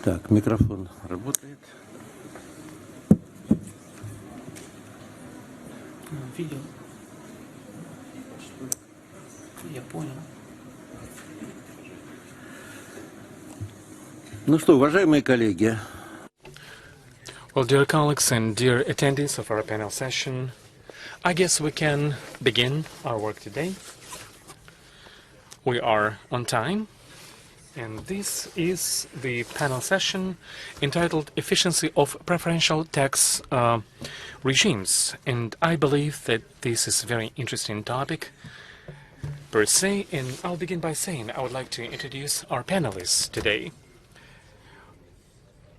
Так, микрофон работает. Видео. Я понял. Ну что, уважаемые коллеги. Well, dear colleagues and dear attendees of our panel session, I guess we can begin our work today. We are on time, and this is the panel session entitled Efficiency of Preferential Tax Regimes. And I believe that this is a very interesting topic per se, and I'll begin by saying I would like to introduce our panelists today.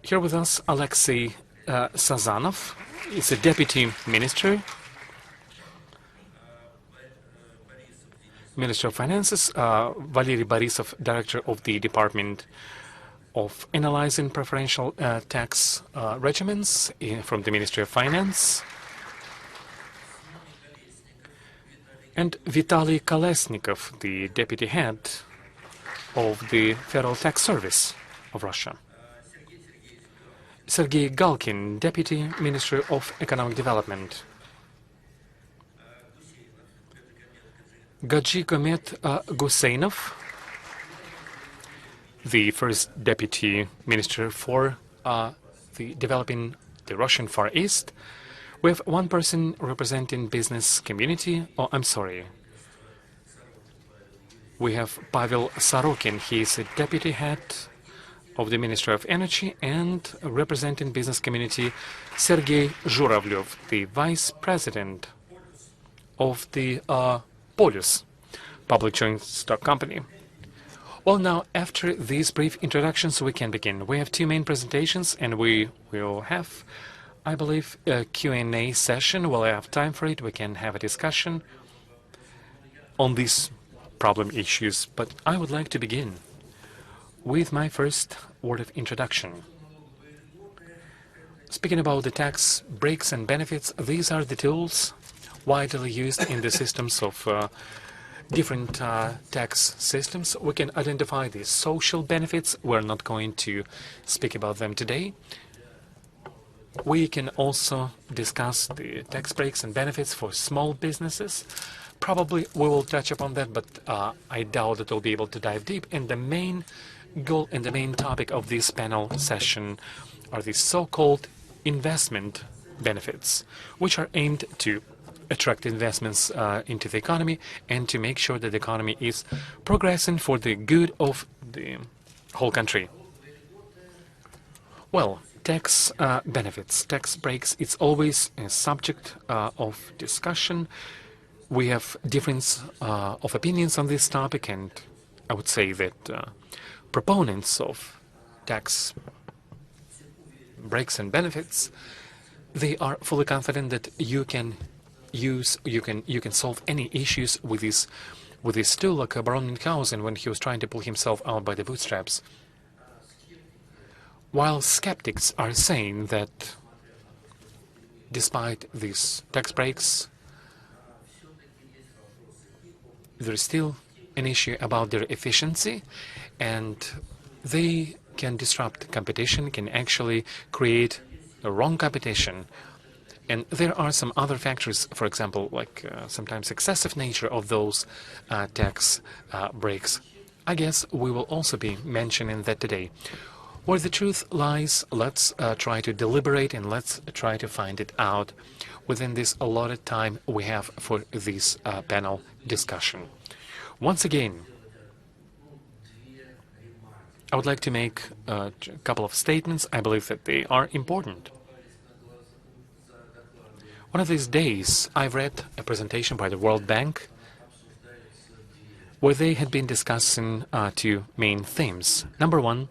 Here with us, Alexei Sazanov is a Deputy Minister, Minister of Finances, Valery Barrysev, Director of the Department of Analyzing Preferential Tax Regimens from the Ministry of Finance, and Vitaly Kolesnikov, the Deputy Head of the Federal Tax Service of Russia. Sergei Galkin, Deputy Minister of Economic Development. Gaji Gomet Guseinov, the first Deputy Minister for developing the Russian Far East. We have one person representing business community. Oh, I'm sorry. We have Pavel Sorokin. He is a Deputy Head of the Ministry of Energy, and representing business community, Sergei Zhuravlev, the Vice President of the Polus Public Joint Stock Company. Well, now, after these brief introductions, we can begin. We have two main presentations, and we will have, I believe, a Q&A session. We'll have time for it. We can have a discussion on these problem issues. But I would like to begin with my first word of introduction. Speaking about the tax breaks and benefits, these are the tools widely used in the systems of different tax systems. We can identify the social benefits. We're not going to speak about them today. We can also discuss the tax breaks and benefits for small businesses. Probably we will touch upon that, but I doubt that we'll be able to dive deep. And the main goal and the main topic of this panel session are the so-called investment benefits, which are aimed to attract investments into the economy and to make sure that the economy is progressing for the good of the whole country. Well, tax benefits, tax breaks, it's always a subject of discussion. We have difference of opinions on this topic, and I would say that proponents of tax breaks and benefits, they are fully confident that you can solve any issues with this tool, like Baron Munchausen when he was trying to pull himself out by the bootstraps. While skeptics are saying that despite these tax breaks, there is still an issue about their efficiency, and they can disrupt competition, can actually create a wrong competition. And there are some other factors, for example, like sometimes excessive nature of those tax breaks. I guess we will also be mentioning that today. Where the truth lies, let's try to deliberate and let's try to find it out within this allotted time we have for this panel discussion. Once again, I would like to make a couple of statements. I believe that they are important. One of these days, I've read a presentation by the World Bank where they had been discussing two main themes. Number one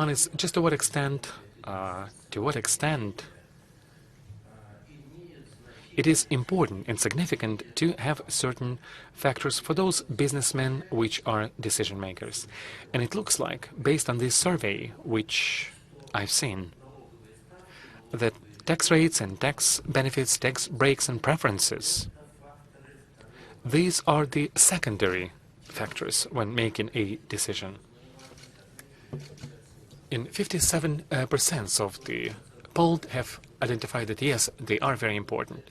is just to what extent it is important and significant to have certain factors for those businessmen which are decision makers. And it looks like, based on this survey, which I've seen, that tax rates and tax benefits, tax breaks and preferences, these are the secondary factors when making a decision. In 57% of the polled have identified that yes, they are very important.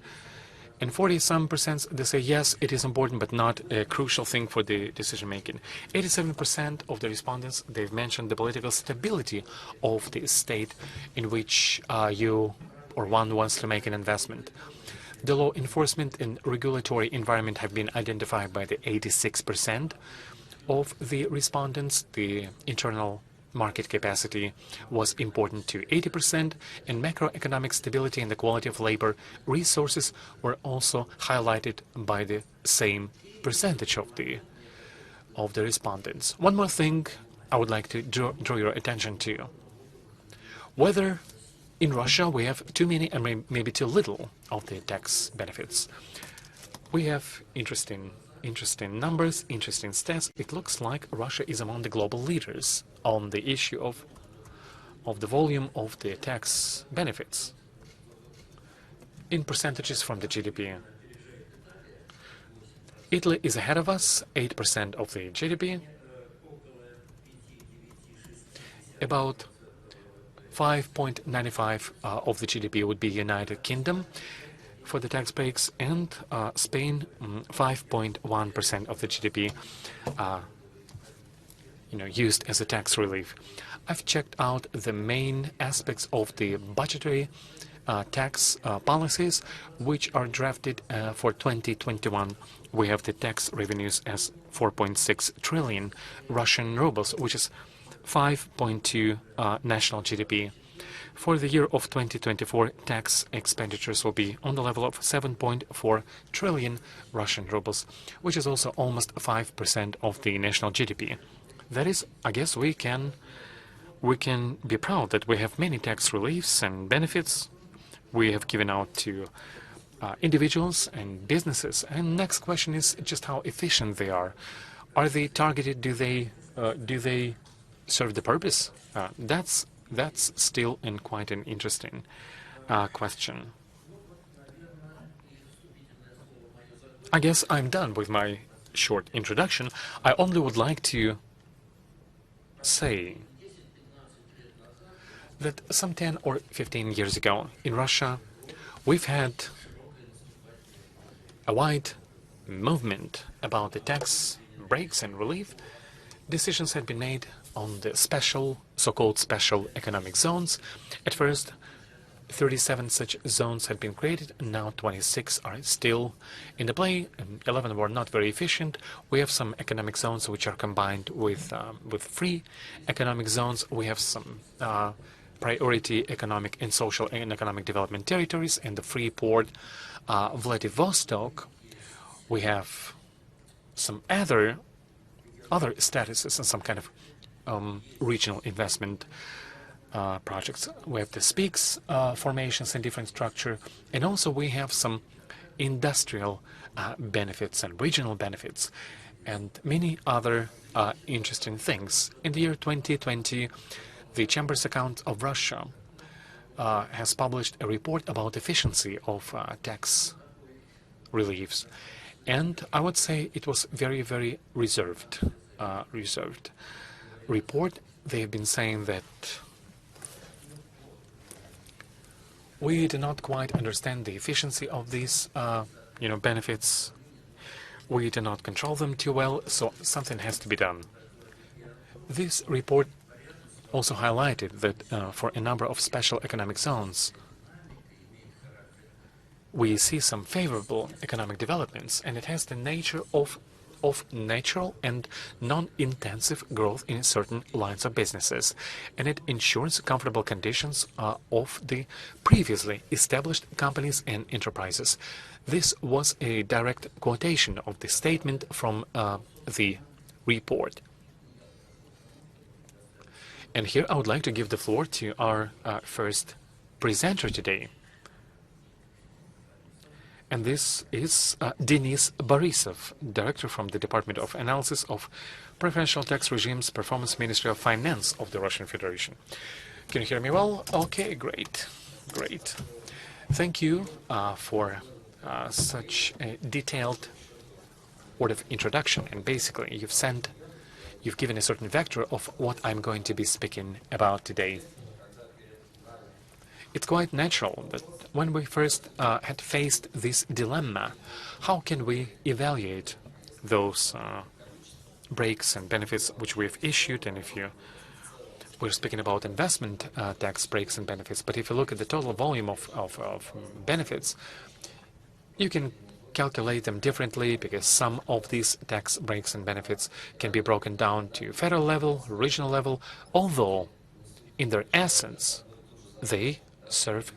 And 40-some% they say yes, it is important, but not a crucial thing for the decision making. 87% of the respondents, they've mentioned the political stability of the state in which you or one wants to make an investment. The law enforcement and regulatory environment have been identified by the 86% of the respondents. The internal market capacity was important to 80%, and macroeconomic stability and the quality of labor resources were also highlighted by the same percentage of the respondents. One more thing I would like to draw your attention to. Whether in Russia we have too many and maybe too little of the tax benefits. We have interesting numbers, interesting stats. It looks like Russia is among the global leaders on the issue of the volume of the tax benefits in percentages from the GDP. Italy is ahead of us, 8% of the GDP. About 5.95 of the GDP would be United Kingdom for the tax breaks, and Spain 5.1% of the GDP used as a tax relief. I've checked out the main aspects of the budgetary tax policies which are drafted for 2021. We have the tax revenues as 4.6 trillion Russian rubles, which is 5.2 national GDP. For the year of 2024, tax expenditures will be on the level of 7.4 trillion Russian rubles, which is also almost 5% of the national GDP. That is, I guess we can be proud that we have many tax reliefs and benefits we have given out to individuals and businesses. And next question is just how efficient they are. Are they targeted? Do they serve the purpose? That's still quite an interesting question. I guess I'm done with my short introduction. I only would like to say that some 10 or 15 years ago in Russia, we've had a wide movement about the tax breaks and relief. Decisions had been made on the so-called special economic zones. At first, 37 such zones had been created, and now 26 are still in the play, and 11 were not very efficient. We have some economic zones which are combined with free economic zones. We have some priority economic and social and economic development territories, and the free port Vladivostok. We have some other statuses and some kind of regional investment projects. We have the speaks formations in different structure, and also we have some industrial benefits and regional benefits and many other interesting things. In the year 2020, the Chamber's Account of Russia has published a report about efficiency of tax reliefs, and I would say it was very, very reserved report. They have been saying that we do not quite understand the efficiency of these benefits. We do not control them too well, so something has to be done. This report also highlighted that for a number of special economic zones, we see some favorable economic developments, and it has the nature of natural and non-intensive growth in certain lines of businesses, and it ensures comfortable conditions of the previously established companies and enterprises. This was a direct quotation of the statement from the report. And here I would like to give the floor to our first presenter today. And this is Denise Barrysev, Director from the Department of Analysis of Preferential Tax Regimes, Performance Ministry of Finance of the Russian Federation. Can you hear me well? Okay, great. Thank you for such a detailed word of introduction. And basically, you've sent you've given a certain vector of what I'm going to be speaking about today. It's quite natural that when we first had faced this dilemma, how can we evaluate those breaks and benefits which we've issued? And if we're speaking about investment tax breaks and benefits, but if you look at the total volume of benefits, you can calculate them differently because some of these tax breaks and benefits can be broken down to federal level, regional level, although in their essence they serve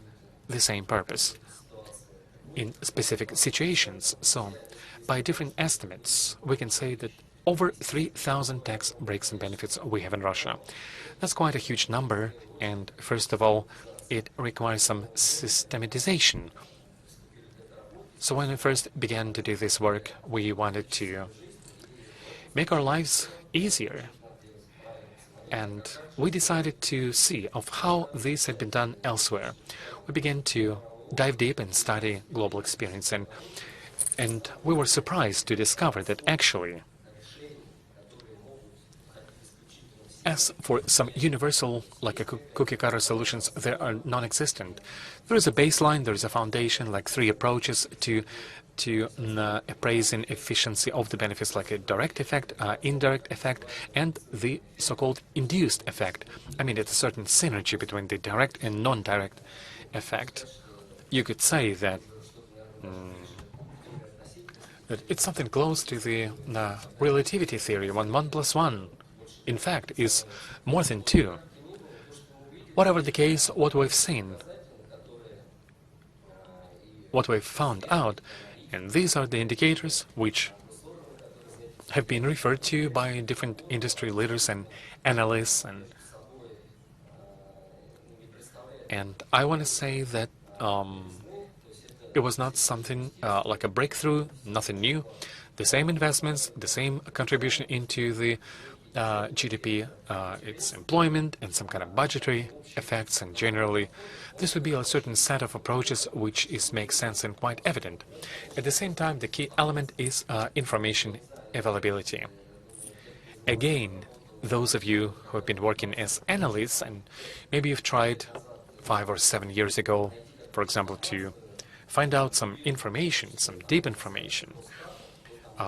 the same purpose in specific situations. So by different estimates, we can say that over 3,000 tax breaks and benefits we have in Russia. That's quite a huge number, and first of all, it requires some systematization. So when we first began to do this work, we wanted to make our lives easier. And we decided to see of how this had been done elsewhere. We began to dive deep and study global experience, and we were surprised to discover that actually, as for some universal, like a cookie-cutter solutions, they are non-existent. There is a baseline, there is a foundation, like 3 approaches to appraising efficiency of the benefits, like a direct effect, indirect effect, and the so-called induced effect. I mean, it's a certain synergy between the direct and non-direct effect. You could say that that it's something close to the relativity theory, when 1 + 1, in fact, is more than 2. Whatever the case, what we've seen, what we've found out, and these are the indicators which have been referred to by different industry leaders and analysts, and I want to say that it was not something like a breakthrough, nothing new. The same investments, the same contribution into the GDP, its employment and some kind of budgetary effects, and generally this would be a certain set of approaches which makes sense and quite evident. At the same time, the key element is information availability. Again, those of you who have been working as analysts, and maybe you've tried 5 or 7 years ago, for example, to find out some information, some deep information,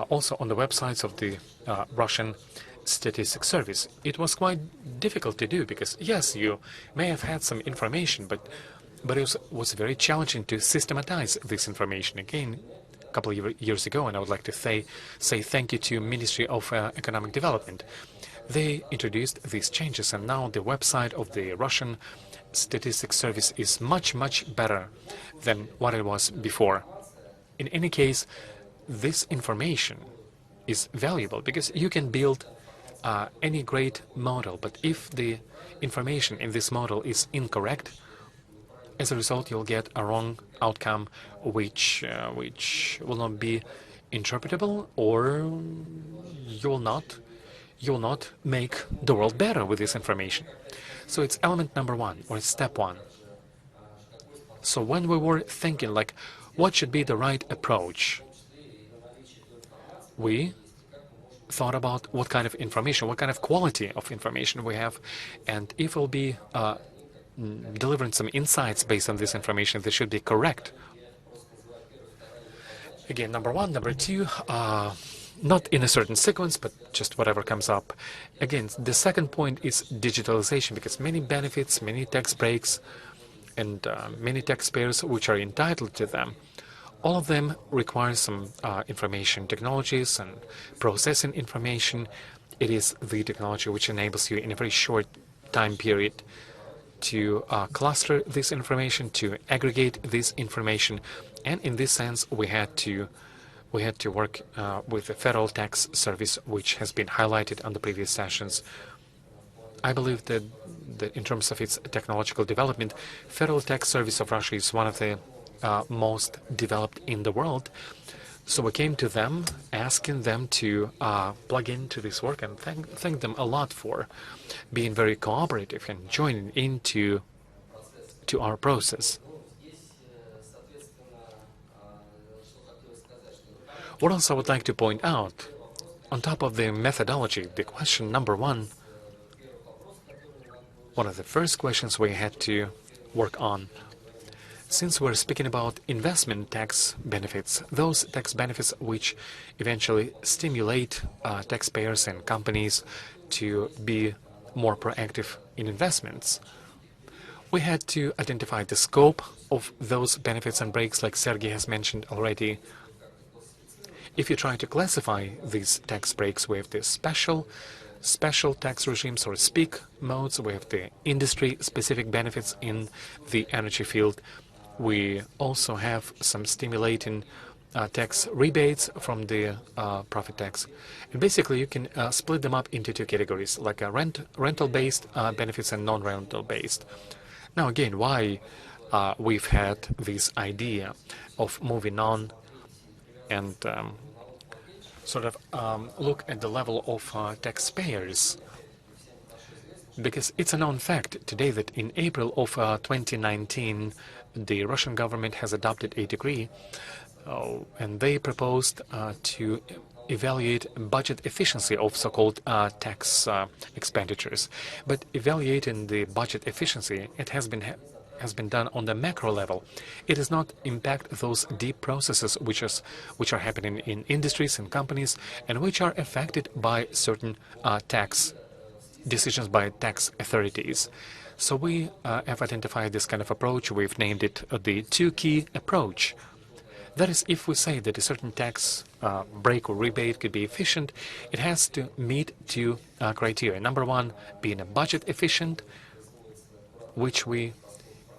also on the websites of the Russian Statistics Service. It was quite difficult to do because, yes, you may have had some information, but it was very challenging to systematize this information. Again, a couple of years ago, and I would like to say thank you to Ministry of Economic Development. They introduced these changes, and now the website of the Russian Statistics Service is much, much better than what it was before. In any case, this information is valuable because you can build any great model, but if the information in this model is incorrect, as a result you'll get a wrong outcome which will not be interpretable, or you will not make the world better with this information. So it's element number 1, or step 1. So when we were thinking like what should be the right approach, we thought about what kind of information, what kind of quality of information we have, and if we'll be delivering some insights based on this information, they should be correct. Again, number 1, number 2, not in a certain sequence, but just whatever comes up. Again, the second point is digitalization, because many benefits, many tax breaks, and many taxpayers which are entitled to them, all of them require some information technologies and processing information. It is the technology which enables you in a very short time period to cluster this information, to aggregate this information, and in this sense we had to work with the Federal Tax Service, which has been highlighted on the previous sessions. I believe that in terms of its technological development, Federal Tax Service of Russia is one of the most developed in the world. So we came to them, asking them to plug into this work, and thank them a lot for being very cooperative and joining into our process. What else I would like to point out On top of the methodology, the question number one of the first questions we had to work on, since we're speaking about investment tax benefits, those tax benefits which eventually stimulate taxpayers and companies to be more proactive in investments, we had to identify the scope of those benefits and breaks, like Sergey has mentioned already. If you try to classify these tax breaks, we have the special tax regimes or speak modes. We have the industry-specific benefits in the energy field. We also have some stimulating tax rebates from the profit tax. And basically, you can split them up into two categories, like a rental-based benefits and non-rental-based. Now, again, why we've had this idea of moving on and sort of look at the level of taxpayers, because it's a known fact today that in April of 2019, the Russian government has adopted a decree, and they proposed to evaluate budget efficiency of so-called tax expenditures. But evaluating the budget efficiency, it has been done on the macro level. It does not impact those deep processes which are happening in industries and companies, and which are affected by certain tax decisions by tax authorities. So we have identified this kind of approach. We've named it the two-key approach. That is, if we say that a certain tax break or rebate could be efficient, it has to meet two criteria. Number one, being a budget efficient, which we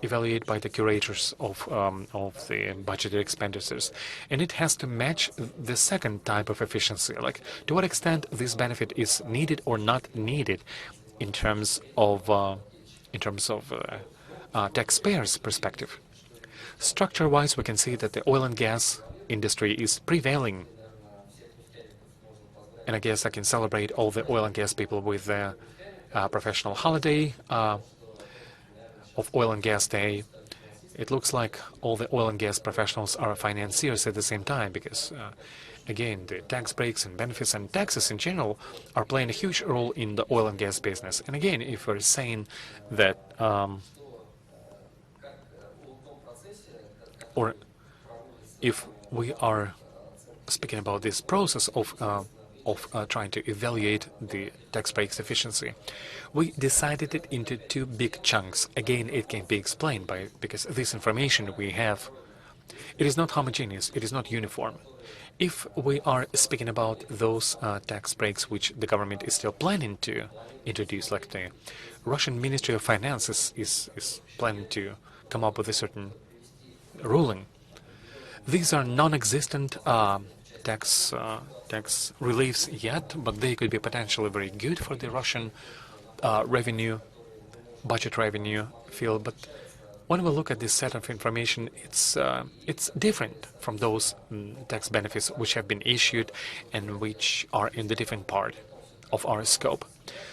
evaluate by the curators of the budgeted expenditures. And it has to match the second type of efficiency, like to what extent this benefit is needed or not needed in terms of taxpayers' perspective. Structure-wise, we can see that the oil and gas industry is prevailing. And I guess I can celebrate all the oil and gas people with their professional holiday of Oil and Gas Day. It looks like all the oil and gas professionals are financiers at the same time, because, again, the tax breaks and benefits and taxes in general are playing a huge role in the oil and gas business. And again, if we're saying that or if we are speaking about this process of trying to evaluate the tax breaks efficiency, we decided it into two big chunks. Again, it can be explained because this information we have, it is not homogeneous, it is not uniform. If we are speaking about those tax breaks which the government is still planning to introduce, like the Russian Ministry of Finance is planning to come up with a certain ruling. These are non-existent tax reliefs yet, but they could be potentially very good for the Russian budget revenue field. But when we look at this set of information, it's different from those tax benefits which have been issued and which are in the different part of our scope.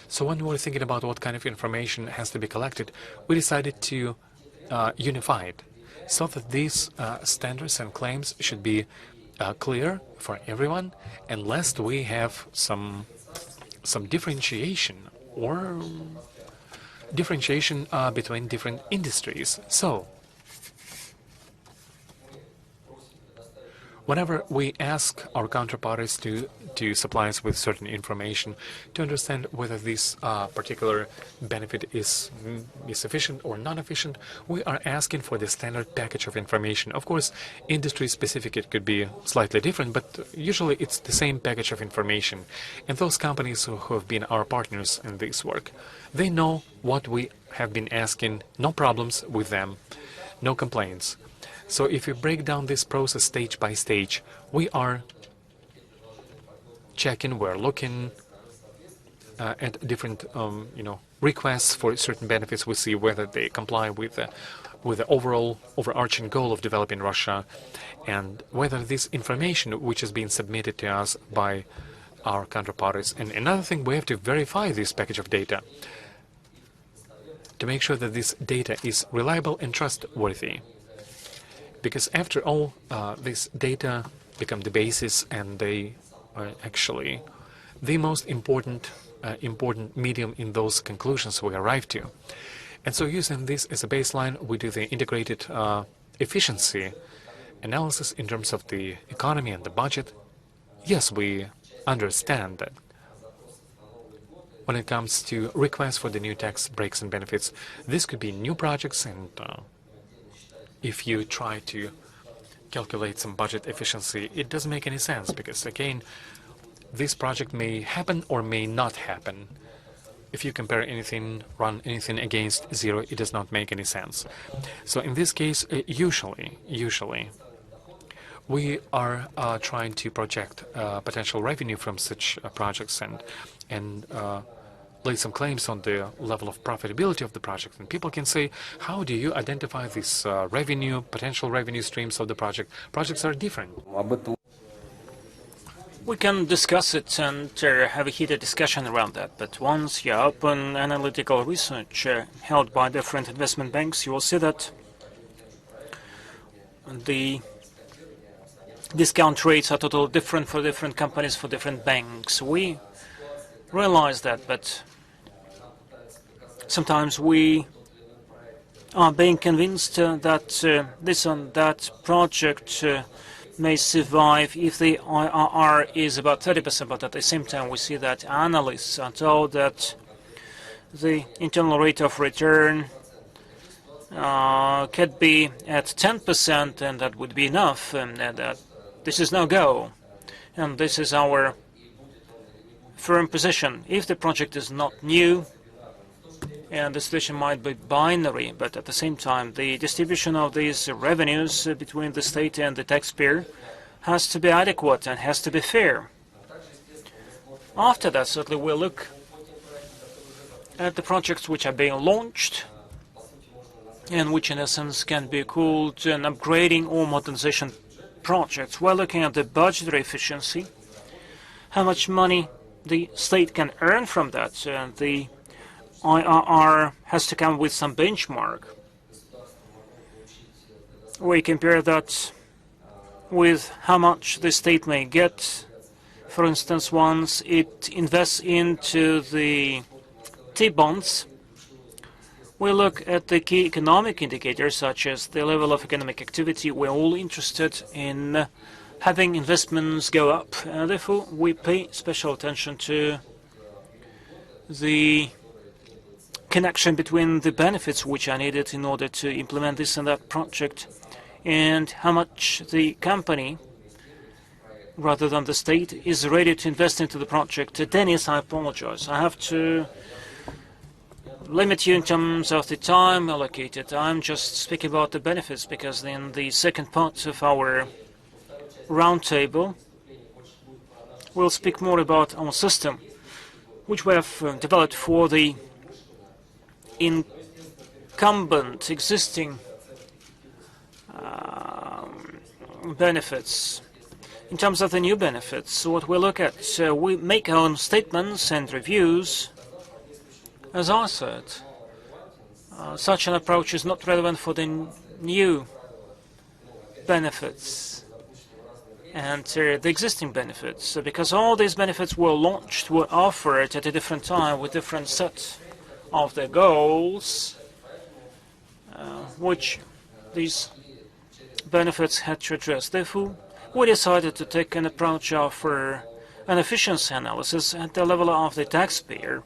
So when we're thinking about what kind of information has to be collected, we decided to unify it, so that these standards and claims should be clear for everyone, and lest we have some differentiation between different industries. So whenever we ask our counterparties to supply us with certain information to understand whether this particular benefit is sufficient or non-efficient, we are asking for the standard package of information. Of course, industry-specific it could be slightly different, but usually it's the same package of information. And those companies who have been our partners in this work, they know what we have been asking, no problems with them, no complaints. So if we break down this process stage by stage, we are checking, we're looking at different requests for certain benefits. We see whether they comply with the overall overarching goal of developing Russia, and whether this information which is being submitted to us by our counterparties. And another thing, we have to verify this package of data to make sure that this data is reliable and trustworthy. Because after all, this data become the basis, and they actually the most important medium in those conclusions we arrive to. And so using this as a baseline, we do the integrated efficiency analysis in terms of the economy and the budget. Yes, we understand that when it comes to requests for the new tax breaks and benefits, this could be new projects, and if you try to calculate some budget efficiency, it doesn't make any sense, because again, this project may happen or may not happen. If you compare anything, run anything against zero, it does not make any sense. So in this case, usually, we are trying to project potential revenue from such projects and lay some claims on the level of profitability of the project. And people can say, how do you identify this potential revenue streams of the project? Projects are different. We can discuss it and have a heated discussion around that, but once you open analytical research held by different investment banks, you will see that the discount rates are totally different for different companies, for different banks. We realize that, but sometimes we are being convinced that this and that project may survive if the IRR is about 30%, but at the same time we see that analysts are told that the internal rate of return could be at 10%, and that would be enough, and that this is no go. And this is our firm position. If the project is not new, and the situation might be binary, but at the same time, the distribution of these revenues between the state and the taxpayer has to be adequate and has to be fair. After that, certainly we'll look at the projects which are being launched and which in essence can be called an upgrading or modernization projects. We're looking at the budgetary efficiency, how much money the state can earn from that. The IRR has to come with some benchmark. We compare that with how much the state may get. For instance, once it invests into the T-bonds, we look at the key economic indicators such as the level of economic activity. We're all interested in having investments go up, and therefore we pay special attention to the connection between the benefits which are needed in order to implement this and that project and how much the company, rather than the state, is ready to invest into the project. Denise, I apologize. I have to limit you in terms of the time allocated. I'm just speaking about the benefits because in the second part of our roundtable, we'll speak more about our system, which we have developed for the incumbent existing benefits. In terms of the new benefits, what we look at, we make our own statements and reviews. As I said, such an approach is not relevant for the new benefits and the existing benefits, because all these benefits were launched, were offered at a different time with different sets of the goals, which these benefits had to address. Therefore, we decided to take an approach of an efficiency analysis at the level of the taxpayer.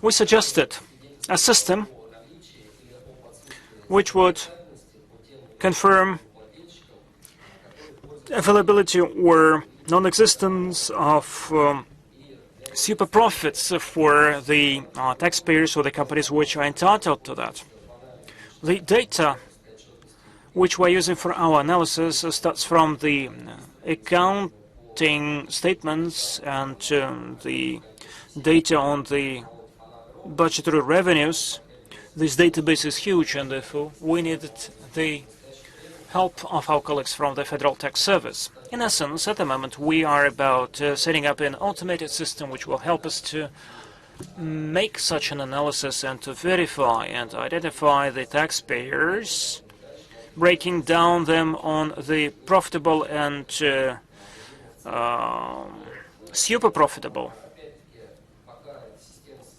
We suggested a system which would confirm availability or non-existence of super profits for the taxpayers or the companies which are entitled to that. The data which we're using for our analysis starts from the accounting statements and the data on the budgetary revenues. This database is huge, and therefore we needed the help of our colleagues from the Federal Tax Service. In essence, at the moment, we are about setting up an automated system which will help us to make such an analysis and to verify and identify the taxpayers, breaking down them on the profitable and super profitable.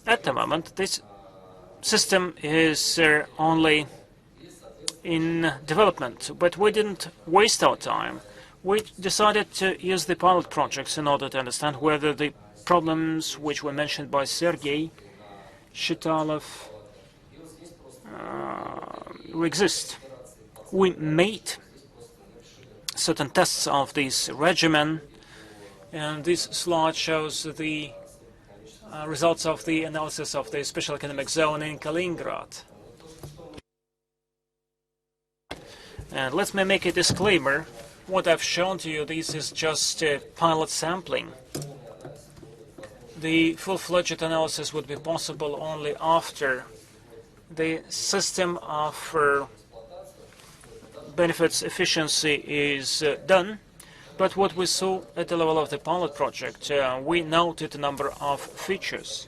At the moment, this system is only in development, but we didn't waste our time. We decided to use the pilot projects in order to understand whether the problems which were mentioned by Sergei Shitalov exist. We made certain tests of this regimen, and this slide shows the results of the analysis of the special economic zone in Kaliningrad. And let me make a disclaimer. What I've shown to you, this is just pilot sampling. The full-fledged analysis would be possible only after the system of benefits efficiency is done. But what we saw at the level of the pilot project, we noted a number of features.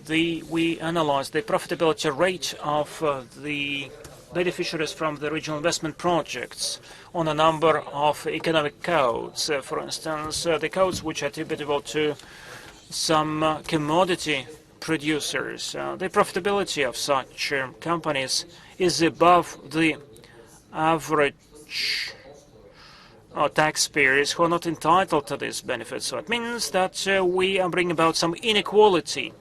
We analyzed the profitability rate of the beneficiaries from the regional investment projects on a number of economic codes. For instance, the codes which are attributable to some commodity producers. The profitability of such companies is above the average taxpayers who are not entitled to these benefits. So it means that we are bringing about some inequality,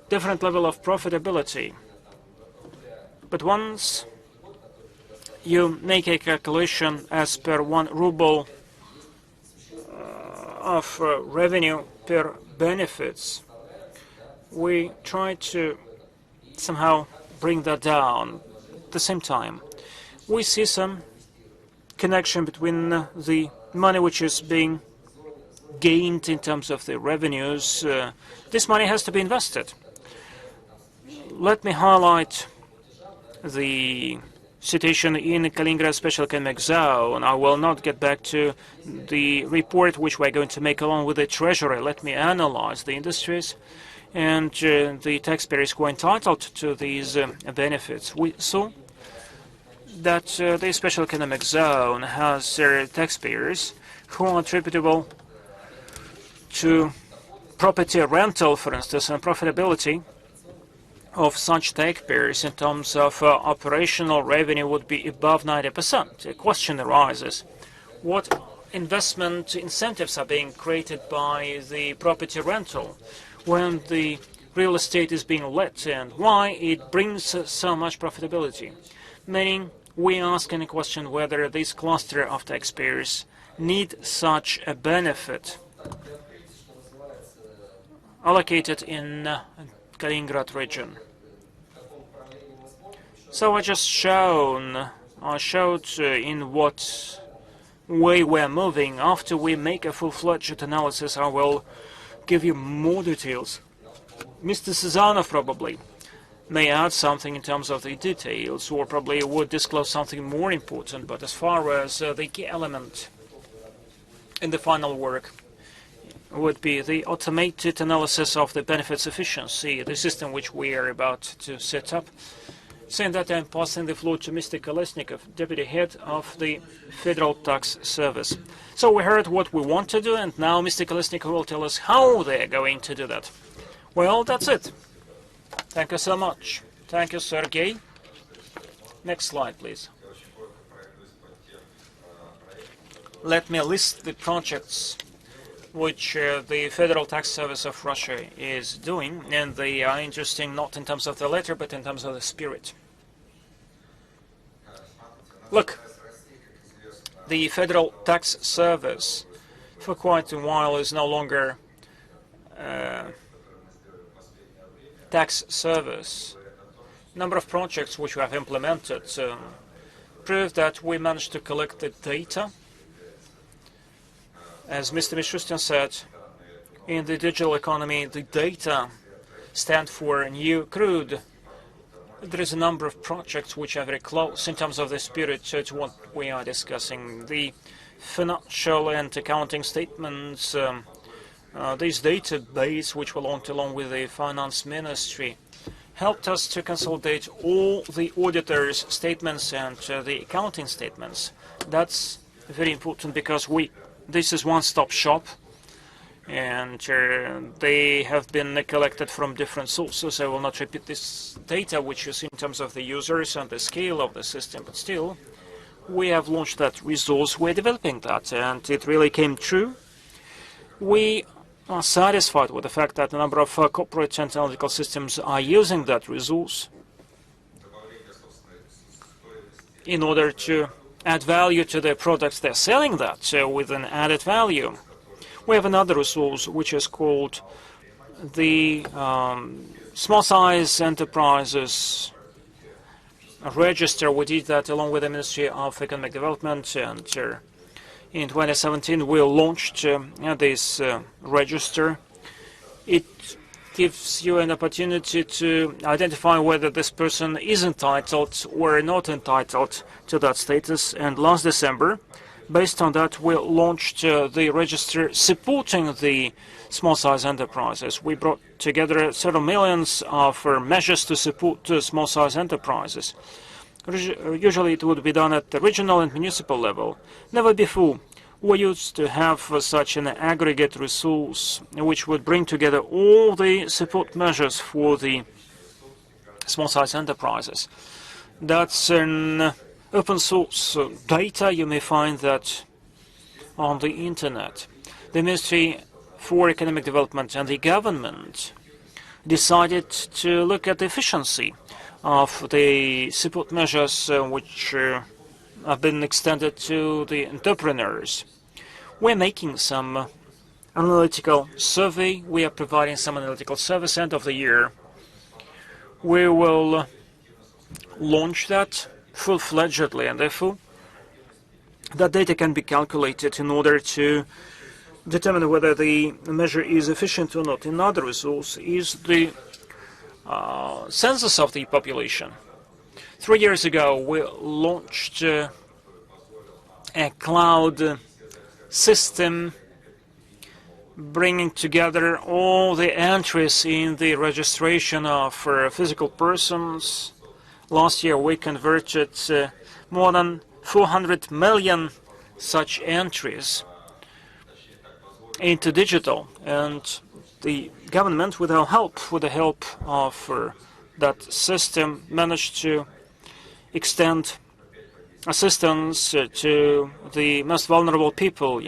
different level of profitability. But once you make a calculation as per 1 ruble of revenue per benefits, we try to somehow bring that down. At the same time, we see some connection between the money which is being gained in terms of the revenues. This money has to be invested. Let me highlight the situation in Kaliningrad Special Economic Zone. I will not get back to the report which we're going to make along with the Treasury. Let me analyze the industries and the taxpayers who are entitled to these benefits. We saw that the Special Economic Zone has taxpayers who are attributable to property rental, for instance, and profitability of such taxpayers in terms of operational revenue would be above 90%. A question arises: what investment incentives are being created by the property rental when the real estate is being let, and why it brings so much profitability? Meaning, we ask a question whether this cluster of taxpayers need such a benefit allocated in Kaliningrad region. So I showed in what way we're moving. After we make a full-fledged analysis, I will give you more details. Mr. Sazanov probably may add something in terms of the details, or probably would disclose something more important. But as far as the key element in the final work would be the automated analysis of the benefits efficiency, the system which we are about to set up. Saying that, I'm passing the floor to Mr. Kolesnikov, Deputy Head of the Federal Tax Service. So we heard what we want to do, and now Mr. Kolesnikov will tell us how they are going to do that. Well, that's it. Thank you so much. Thank you, Sergei. Next slide, please. Let me list the projects which the Federal Tax Service of Russia is doing, and they are interesting not in terms of the letter, but in terms of the spirit. Look, the Federal Tax Service for quite a while is no longer tax service. Number of projects which we have implemented prove that we managed to collect the data. As Mr. Mishustin said, in the digital economy, the data stand for new crude. There is a number of projects which are very close in terms of the spirit to what we are discussing. The financial and accounting statements, this database, which belonged along with the finance ministry, helped us to consolidate all the auditors' statements and the accounting statements. That's very important because this is one-stop shop, and they have been collected from different sources. I will not repeat this data which you see in terms of the users and the scale of the system, but still, we have launched that resource, we're developing that, and it really came true. We are satisfied with the fact that a number of corporate and analytical systems are using that resource in order to add value to their products. They're selling that with an added value. We have another resource which is called the Small Size Enterprises Register. We did that along with the Ministry of Economic Development, and in 2017 we launched this register. It gives you an opportunity to identify whether this person is entitled or not entitled to that status. And last December, based on that, we launched the register supporting the small-size enterprises. We brought together several millions of measures to support small-size enterprises. Usually it would be done at the regional and municipal level. Never before we used to have such an aggregate resource which would bring together all the support measures for the small-size enterprises. That's an open source data. You may find that on the internet. The Ministry for Economic Development and the government decided to look at the efficiency of the support measures which have been extended to the entrepreneurs. We're making some analytical survey. We are providing some analytical service end of the year. We will launch that full-fledgedly, and therefore that data can be calculated in order to determine whether the measure is efficient or not. Another resource is the census of the population. 3 years ago, we launched a cloud system bringing together all the entries in the registration of physical persons. Last year, we converted more than 400 million such entries into digital, and the government, with our help, with the help of that system, managed to extend assistance to the most vulnerable people,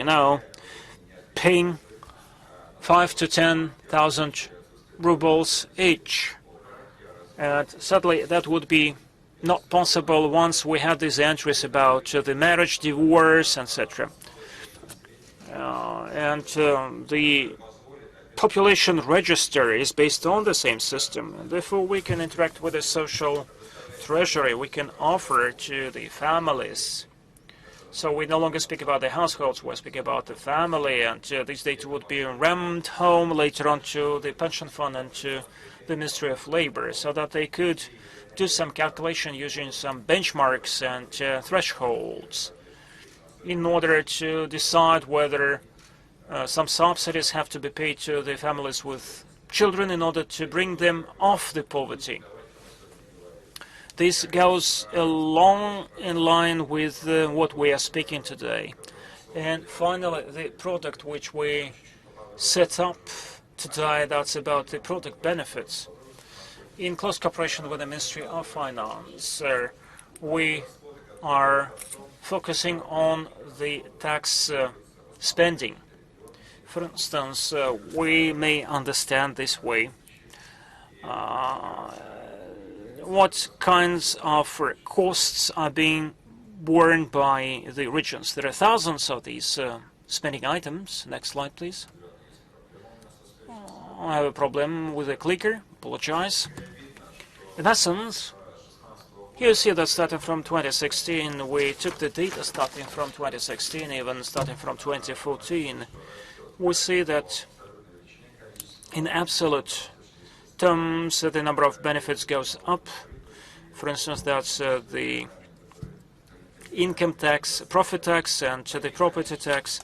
paying 5,000 to 10,000 rubles each. And sadly, that would be not possible once we had these entries about the marriage, divorce, etc. The population register is based on the same system, and therefore we can interact with the social treasury. We can offer to the families. So we no longer speak about the households, we speak about the family, and this data would be rammed home later on to the pension fund and to the Ministry of Labor, so that they could do some calculation using some benchmarks and thresholds in order to decide whether some subsidies have to be paid to the families with children in order to bring them off the poverty. This goes along in line with what we are speaking today. And finally, the product which we set up today, that's about the product benefits. In close cooperation with the Ministry of Finance, we are focusing on the tax spending. For instance, we may understand this way what kinds of costs are being borne by the regions. There are thousands of these spending items. Next slide, please. I have a problem with the clicker. Apologize. In essence, here you see that starting from 2016, we took the data starting from 2016, even starting from 2014. We see that in absolute terms, the number of benefits goes up. For instance, that's the income tax, profit tax, and the property tax.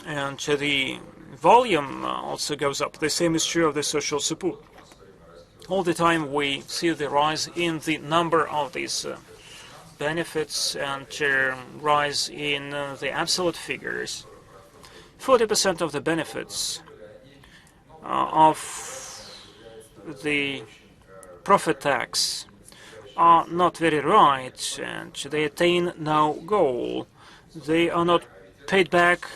And the volume also goes up. The same is true of the social support. All the time we see the rise in the number of these benefits and rise in the absolute figures. 40% of the benefits of the profit tax are not very right, and they attain no goal. They are not paid back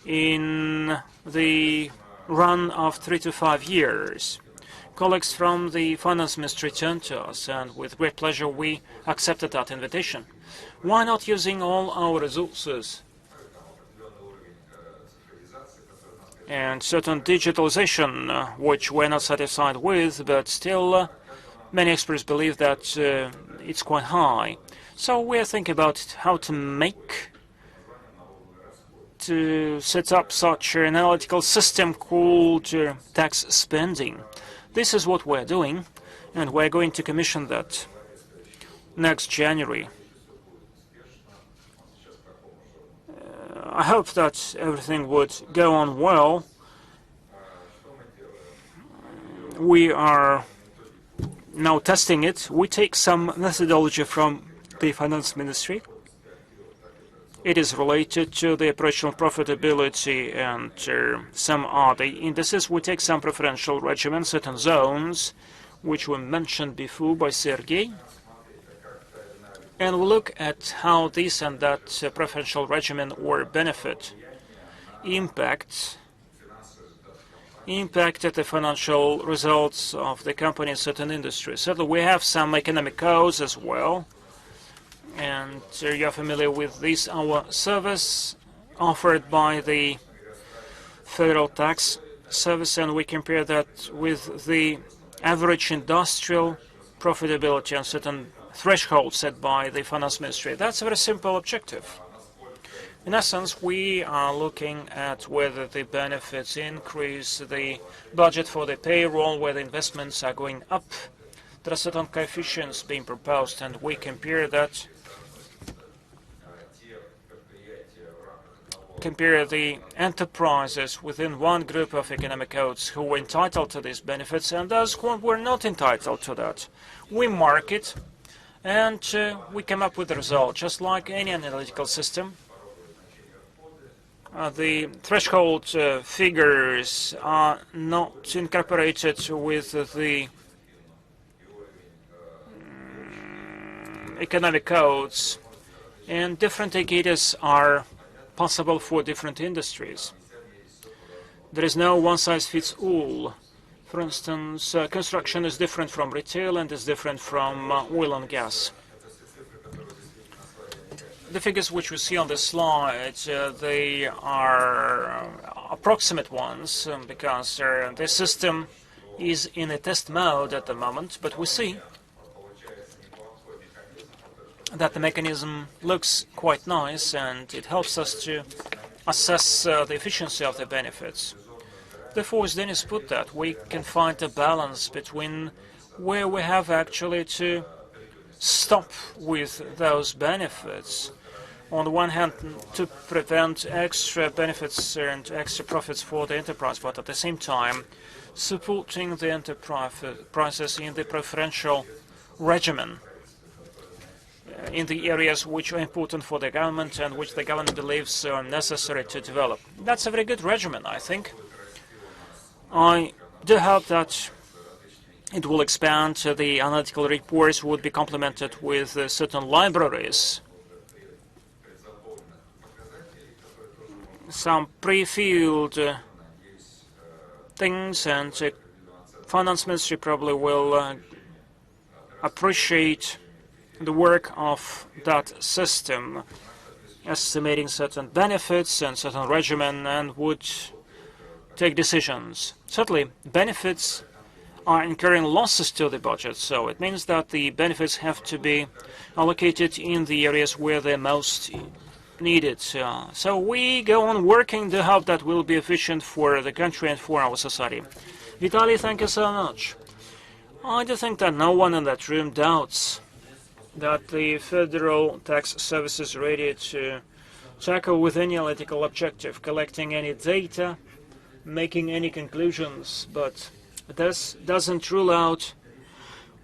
in the run of 3 to 5 years. Colleagues from the finance ministry turned to us, and with great pleasure we accepted that invitation. Why not using all our resources and certain digitalization, which we're not satisfied with, but still many experts believe that it's quite high. So we're thinking about how to set up such an analytical system called tax spending. This is what we're doing, and we're going to commission that next January. I hope that everything would go on well. We are now testing it. We take some methodology from the finance ministry. It is related to the operational profitability and some other indices. We take some preferential regimen, certain zones, which were mentioned before by Sergei. And we look at how this and that preferential regimen or benefit impacted the financial results of the company in certain industries. So we have some economic codes as well. And you're familiar with this, our service offered by the Federal Tax Service, and we compare that with the average industrial profitability and certain thresholds set by the finance ministry. That's a very simple objective. In essence, we are looking at whether the benefits increase the budget for the payroll, whether investments are going up. There are certain coefficients being proposed, and we compare the enterprises within one group of economic codes who were entitled to these benefits and those who were not entitled to that. We mark it, and we come up with the result, just like any analytical system. The threshold figures are not incorporated with the economic codes, and different indicators are possible for different industries. There is no one-size-fits-all. For instance, construction is different from retail and is different from oil and gas. The figures which we see on the slide, they are approximate ones because the system is in a test mode at the moment, but we see that the mechanism looks quite nice and it helps us to assess the efficiency of the benefits. Therefore, as Denise put that, we can find a balance between where we have actually to stop with those benefits. On the one hand, to prevent extra benefits and extra profits for the enterprise, but at the same time, supporting the enterprises in the preferential regimen in the areas which are important for the government and which the government believes are necessary to develop. That's a very good regimen, I think. I do hope that it will expand. The analytical reports would be complemented with certain libraries, some pre-filled things, and the finance ministry probably will appreciate the work of that system, estimating certain benefits and certain regimen, and would take decisions. Certainly, benefits are incurring losses to the budget, so it means that the benefits have to be allocated in the areas where they're most needed. So we go on working to hope that will be efficient for the country and for our society. Vitaly, thank you so much. I do think that no one in that room doubts that the Federal Tax Service is ready to tackle with any analytical objective, collecting any data, making any conclusions, but this doesn't rule out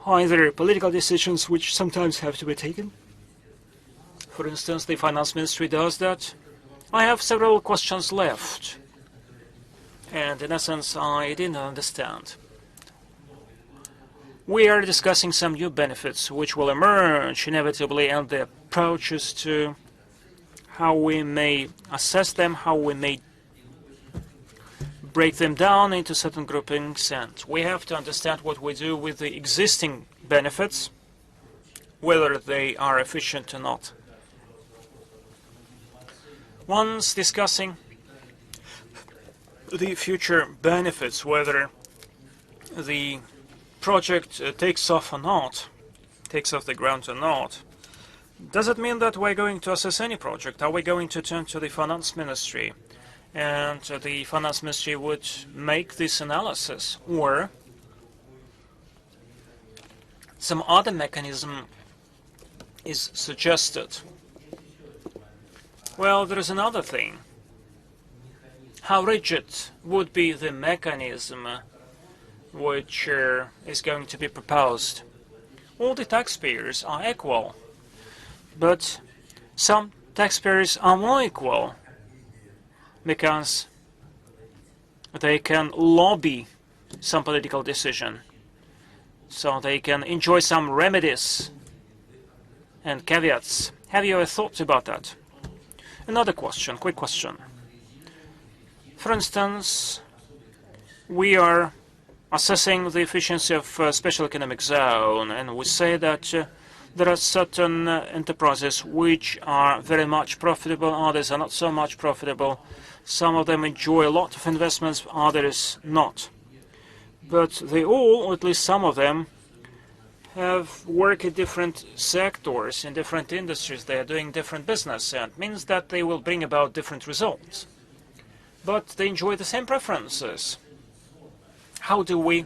either political decisions which sometimes have to be taken For instance, the finance ministry does that. I have several questions left. And in essence, I didn't understand. We are discussing some new benefits which will emerge inevitably, and the approaches to how we may assess them, how we may break them down into certain groupings, and we have to understand what we do with the existing benefits, whether they are efficient or not. Once discussing the future benefits, whether the project takes off or not, takes off the ground or not, does it mean that we're going to assess any project? Are we going to turn to the finance ministry and the finance ministry would make this analysis, or some other mechanism is suggested? Well, there is another thing. How rigid would be the mechanism which is going to be proposed? All the taxpayers are equal, but some taxpayers are more equal because they can lobby some political decision, so they can enjoy some remedies and caveats. Have you ever thought about that? Another question, quick question. For instance, we are assessing the efficiency of a special economic zone, and we say that there are certain enterprises which are very much profitable, others are not so much profitable. Some of them enjoy a lot of investments, others not. But they all, or at least some of them, have work in different sectors, in different industries. They are doing different business, and it means that they will bring about different results. But they enjoy the same preferences. How do we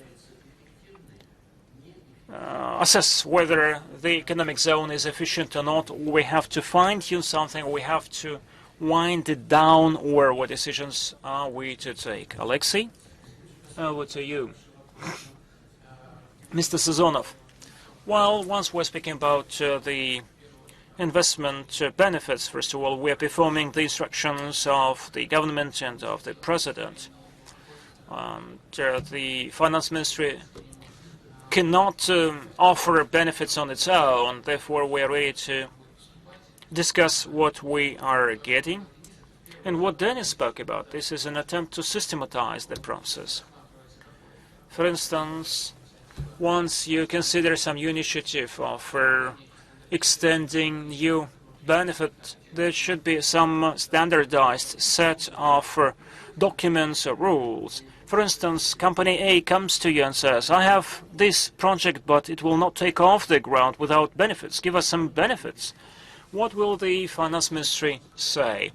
assess whether the economic zone is efficient or not? We have to fine-tune something, we have to wind it down, or what decisions are we to take? Alexei, over to you. Mr. Sazonov. Well, once we're speaking about the investment benefits, first of all, we are performing the instructions of the government and of the president. The finance ministry cannot offer benefits on its own, therefore we are ready to discuss what we are getting. And what Dennis spoke about, this is an attempt to systematize the process. For instance, once you consider some new initiative of extending new benefit, there should be some standardized set of documents or rules. For instance, company A comes to you and says, I have this project, but it will not take off the ground without benefits. Give us some benefits. What will the finance ministry say?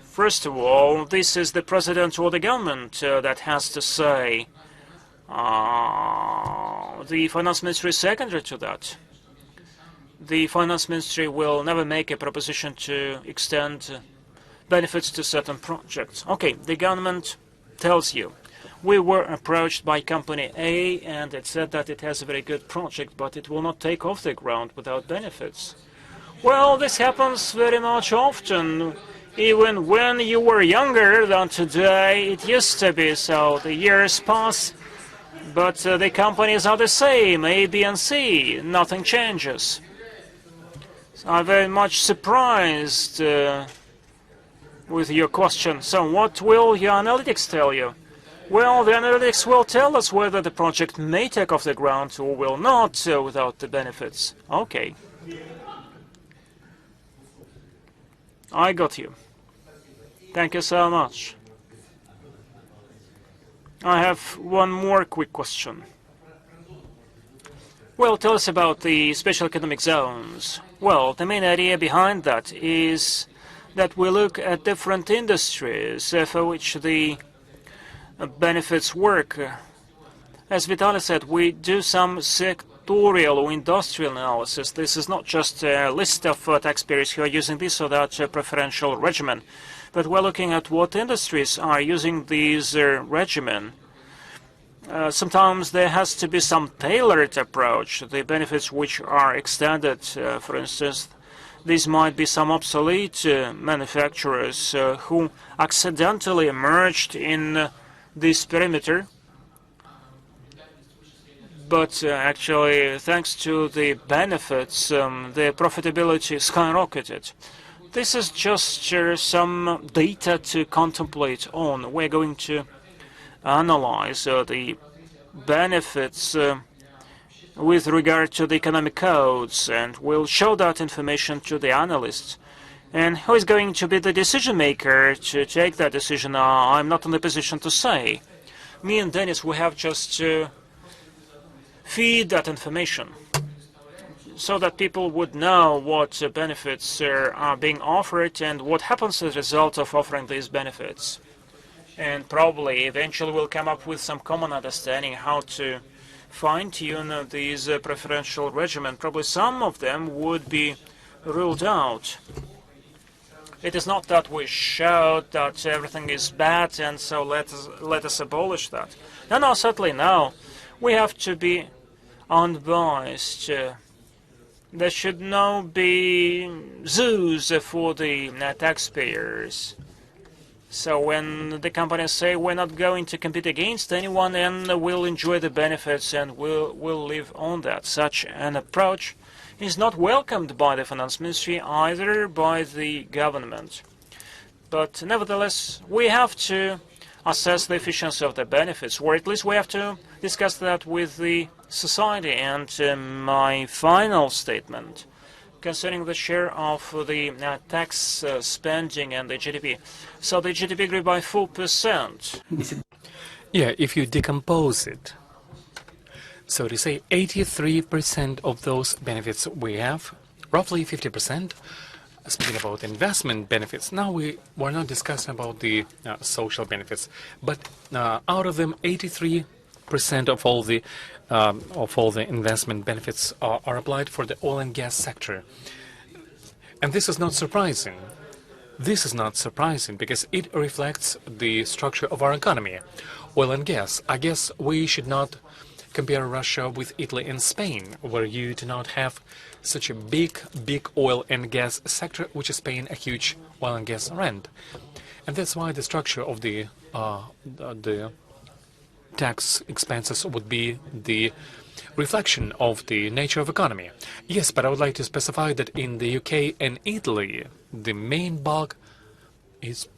First of all, this is the president or the government that has to say. The finance ministry is secondary to that. The finance ministry will never make a proposition to extend benefits to certain projects. Okay, the government tells you, we were approached by company A and it said that it has a very good project, but it will not take off the ground without benefits. Well, this happens very much often. Even when you were younger than today, it used to be so. The years pass, but the companies are the same, A, B, and C. Nothing changes. So I'm very much surprised with your question. So what will your analytics tell you? Well, the analytics will tell us whether the project may take off the ground or will not without the benefits. Okay. I got you. Thank you so much. I have one more quick question. Well, tell us about the special economic zones. Well, the main idea behind that is that we look at different industries for which the benefits work. As Vitaly said, we do some sectorial or industrial analysis. This is not just a list of taxpayers who are using this or that preferential regimen, but we're looking at what industries are using these regimen. Sometimes there has to be some tailored approach. The benefits which are extended, for instance, these might be some obsolete manufacturers who accidentally emerged in this perimeter. But actually, thanks to the benefits, the profitability skyrocketed. This is just some data to contemplate on. We're going to analyze the benefits with regard to the economic codes, and we'll show that information to the analysts. And who is going to be the decision maker to take that decision? I'm not in a position to say. Me and Denise, we have just to feed that information so that people would know what benefits are being offered and what happens as a result of offering these benefits. And probably eventually we'll come up with some common understanding how to fine-tune these preferential regimen. Probably some of them would be ruled out. It is not that we shout that everything is bad and so let us abolish that. No, certainly no. We have to be unbiased. There should not be zoos for the taxpayers. So when the companies say we're not going to compete against anyone and we'll enjoy the benefits and we'll live on that, such an approach is not welcomed by the finance ministry, either by the government. But nevertheless, we have to assess the efficiency of the benefits, or at least we have to discuss that with the society. And my final statement concerning the share of the tax spending and the GDP. So the GDP grew by 4%. Yeah, if you decompose it, so to say 83% of those benefits we have, roughly 50%, speaking about investment benefits. Now we're not discussing about the social benefits, but out of them 83% of all the investment benefits are applied for the oil and gas sector. And this is not surprising. This is not surprising because it reflects the structure of our economy. Oil and gas. I guess we should not compare Russia with Italy and Spain, where you do not have such a big oil and gas sector, which is paying a huge oil and gas rent. And that's why the structure of the tax expenses would be the reflection of the nature of economy. Yes, but I would like to specify that in the UK and Italy, the main bulk is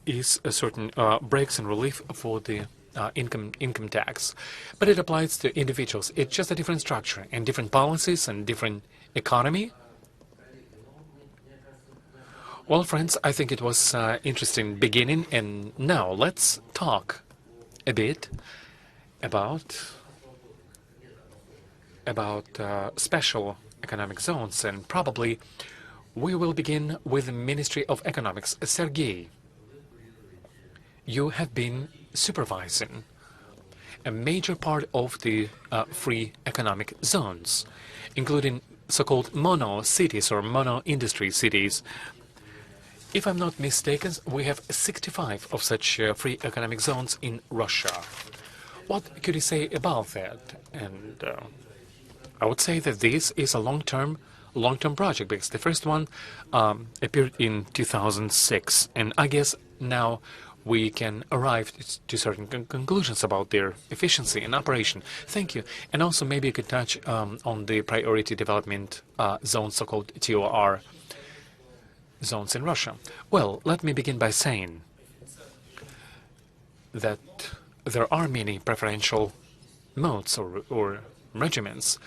a certain breaks and relief for the income tax, but it applies to individuals. It's just a different structure and different policies and different economy. Well, friends, I think it was interesting beginning, and now let's talk a bit about special economic zones, and probably we will begin with the Ministry of Economics. Sergei, you have been supervising a major part of the free economic zones, including so-called mono cities or mono industry cities. If I'm not mistaken, we have 65 of such free economic zones in Russia. What could you say about that? And I would say that this is a long-term project, because the first one appeared in 2006, and I guess now we can arrive to certain conclusions about their efficiency and operation. Thank you. And also maybe you could touch on the priority development zones, so-called TOR zones in Russia. Well, let me begin by saying that there are many preferential modes or regiments.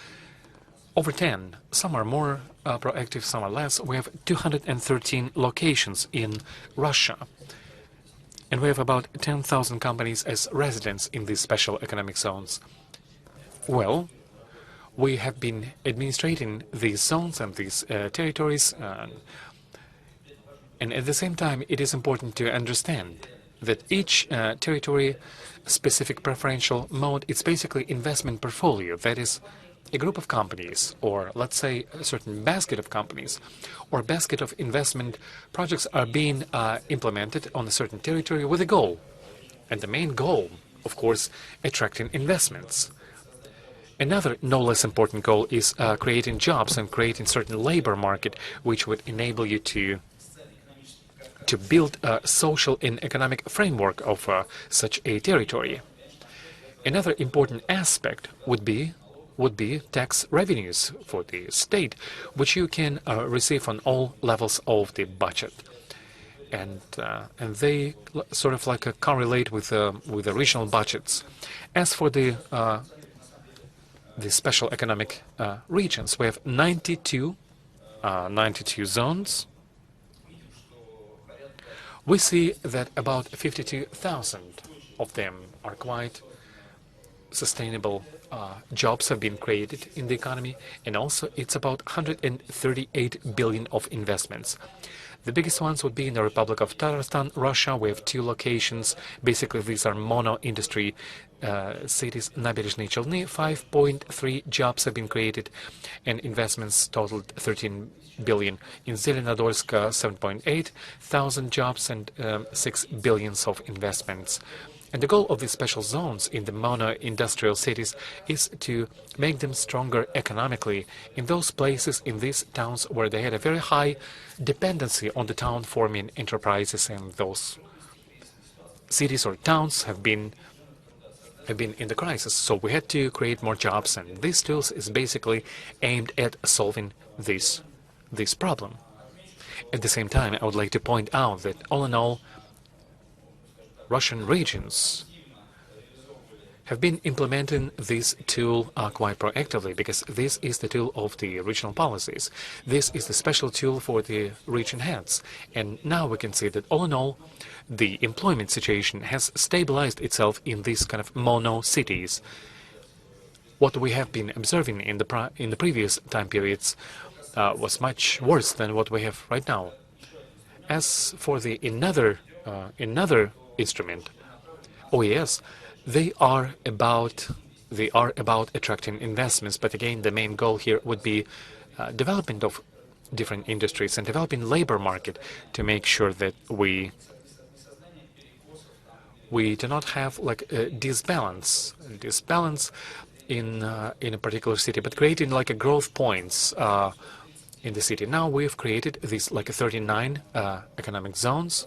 Over 10. Some are more proactive, some are less. We have 213 locations in Russia. And we have about 10,000 companies as residents in these special economic zones. Well, we have been administrating these zones and these territories, and at the same time it is important to understand that each territory-specific preferential mode is basically investment portfolio. That is a group of companies, or let's say a certain basket of companies, or basket of investment projects are being implemented on a certain territory with a goal. And the main goal, of course, attracting investments. Another no less important goal is creating jobs and creating certain labor market, which would enable you to build a social and economic framework of such a territory. Another important aspect would be tax revenues for the state, which you can receive on all levels of the budget, and they sort of like correlate with the regional budgets. As for the special economic regions, we have 92 zones. We see that about 52,000 of them are quite sustainable jobs have been created in the economy, and also it's about 138 billion of investments. The biggest ones would be in the Republic of Tatarstan, Russia. We have 2 locations. Basically, these are mono-industry cities. Naberezhnye Chelny, 5.3 jobs have been created, and investments totaled 13 billion. In Zelenodolsk, 7.8 thousand jobs and 6 billions of investments. And the goal of these special zones in the mono-industrial cities is to make them stronger economically in those places, in these towns where they had a very high dependency on the town-forming enterprises, and those cities or towns have been in the crisis. So we had to create more jobs, and these tools is basically aimed at solving this problem. At the same time, I would like to point out that all in all, Russian regions have been implementing this tool quite proactively, because this is the tool of the regional policies. This is the special tool for the region heads. And now we can see that all in all, the employment situation has stabilized itself in these kind of mono cities. What we have been observing in the previous time periods was much worse than what we have right now. As for the another instrument, OES, they are about attracting investments, but again, the main goal here would be development of different industries and developing labor market to make sure that we do not have like a disbalance in a particular city, but creating like a growth points in the city. Now we've created these like 39 economic zones.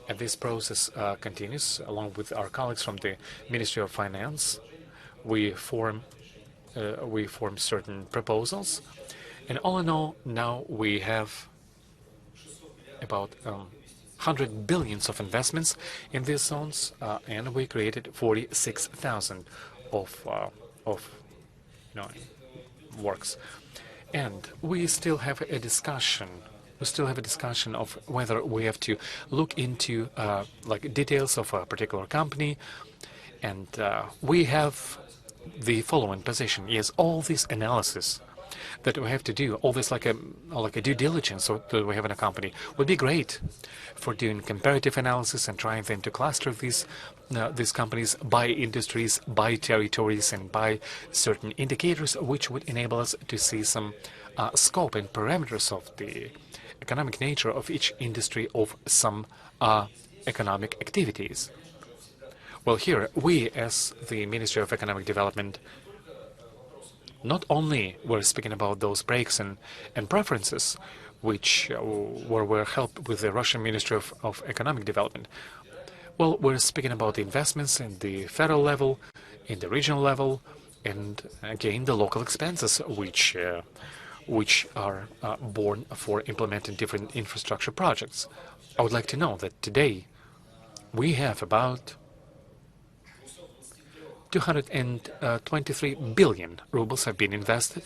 And this process continues along with our colleagues from the Ministry of Finance. We form certain proposals, and all in all, now we have about 100 billions of investments in these zones, and we created 46,000 of works. And we still have a discussion. We still have a discussion of whether we have to look into like details of a particular company, and we have the following position: yes, all this analysis that we have to do, all this like a due diligence that we have in a company would be great for doing comparative analysis and trying then to cluster these companies by industries, by territories, and by certain indicators, which would enable us to see some scope and parameters of the economic nature of each industry, of some economic activities. Well, here we, as the Ministry of Economic Development, not only we're speaking about those breaks and preferences, which were helped with the Russian Ministry of Economic Development. Well, we're speaking about the investments in the federal level, in the regional level, and again the local expenses, which are born for implementing different infrastructure projects. I would like to know that today we have about 223 billion rubles have been invested.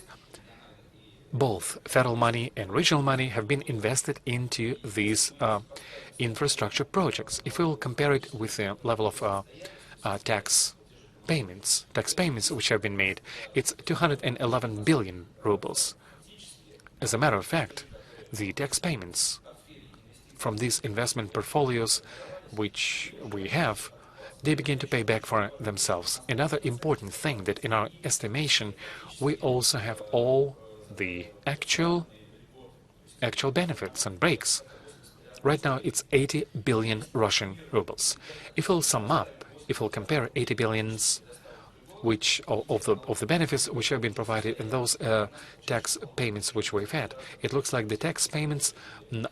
Both federal money and regional money have been invested into these infrastructure projects. If we will compare it with the level of tax payments which have been made, it's 211 billion rubles. As a matter of fact, the tax payments from these investment portfolios which we have, they begin to pay back for themselves. Another important thing that in our estimation, we also have all the actual benefits and breaks. Right now, it's 80 billion Russian rubles. If we'll sum up, if we'll compare 80 billions which of the benefits which have been provided and those tax payments which we've had. It looks like the tax payments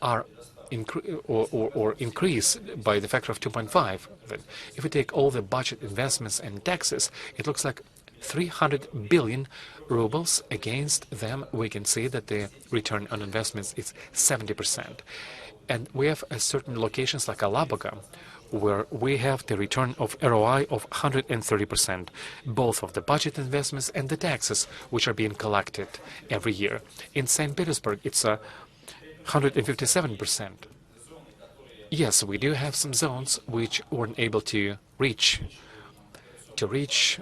are increase by the factor of 2.5. Then, if we take all the budget investments and taxes, it looks like 300 billion rubles. Against them, we can see that the return on investments is 70%. And we have certain locations like Alabaga, where we have the return of ROI of 130%, both of the budget investments and the taxes which are being collected every year. In St. Petersburg, it's 157%. Yes, we do have some zones which weren't able to reach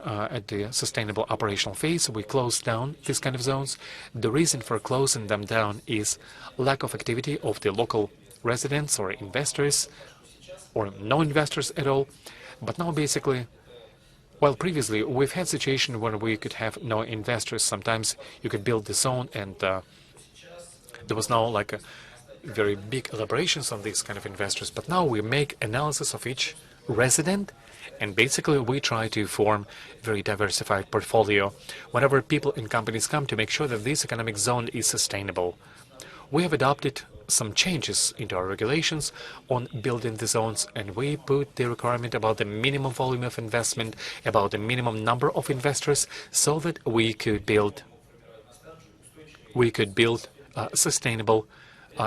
at the sustainable operational phase. We closed down these kind of zones. The reason for closing them down is lack of activity of the local residents or investors, or no investors at all. But now basically, well, previously we've had situation where we could have no investors. Sometimes you could build the zone and there was no like a very big elaborations on these kind of investors. But now we make analysis of each resident, and basically we try to form very diversified portfolio whenever people and companies come, to make sure that this economic zone is sustainable. We have adopted some changes into our regulations on building the zones, and we put the requirement about the minimum volume of investment, about the minimum number of investors, so that we could build a sustainable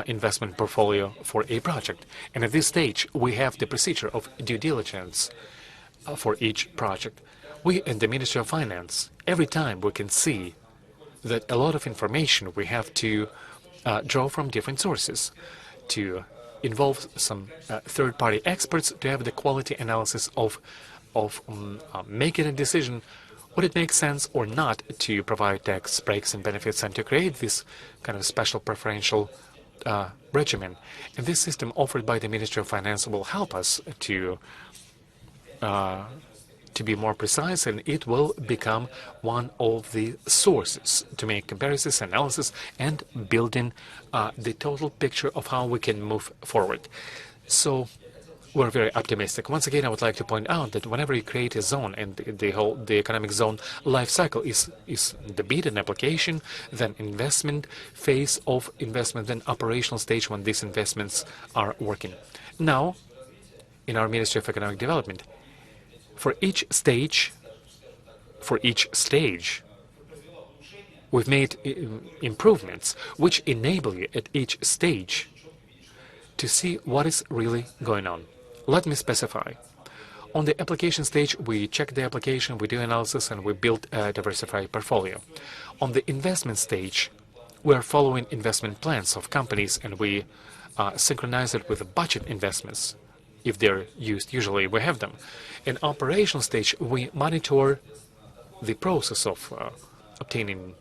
investment portfolio for a project. And at this stage, we have the procedure of due diligence for each project. We in the Ministry of Finance, every time we can see that a lot of information we have to draw from different sources, to involve some third-party experts to have the quality analysis of making a decision would it make sense or not to provide tax breaks and benefits and to create this kind of special preferential regimen. And this system offered by the Ministry of Finance will help us to be more precise, and it will become one of the sources to make comparisons, analysis, and building the total picture of how we can move forward. So we're very optimistic. Once again, I would like to point out that whenever you create a zone, and the economic zone life cycle is the bid and application, then investment phase of investment, then operational stage when these investments are working. Now, in our Ministry of Economic Development, for each stage, we've made improvements which enable you at each stage to see what is really going on. Let me specify. On the application stage, we check the application, we do analysis, and we build a diversified portfolio. On the investment stage, we are following investment plans of companies, and we synchronize it with the budget investments. If they're used, usually we have them. In operational stage, we monitor the process of obtaining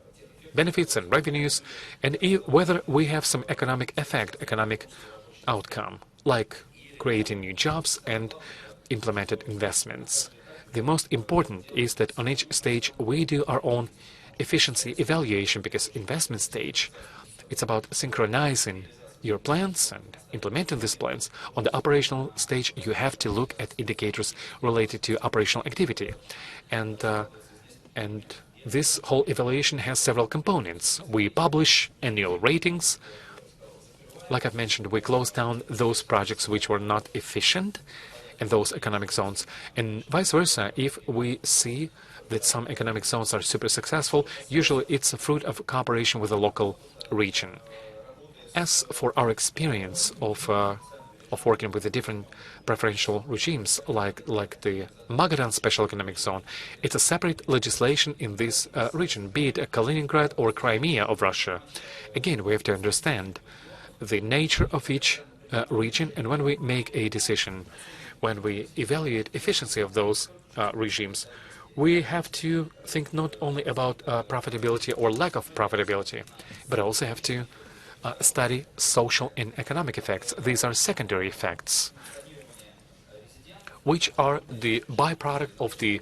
benefits and revenues, and whether we have some economic effect, economic outcome, like creating new jobs and implemented investments. The most important is that on each stage we do our own efficiency evaluation, because investment stage, it's about synchronizing your plans and implementing these plans. On the operational stage, you have to look at indicators related to operational activity. And this whole evaluation has several components. We publish annual ratings. Like I've mentioned, we close down those projects which were not efficient in those economic zones. And vice versa, if we see that some economic zones are super successful, usually it's a fruit of cooperation with the local region. As for our experience of working with the different preferential regimes, like the Magadan Special Economic Zone, it's a separate legislation in this region, be it Kaliningrad or Crimea of Russia. Again, we have to understand the nature of each region, and when we make a decision, when we evaluate efficiency of those regimes, we have to think not only about profitability or lack of profitability, but also have to study social and economic effects. These are secondary effects, which are the byproduct of the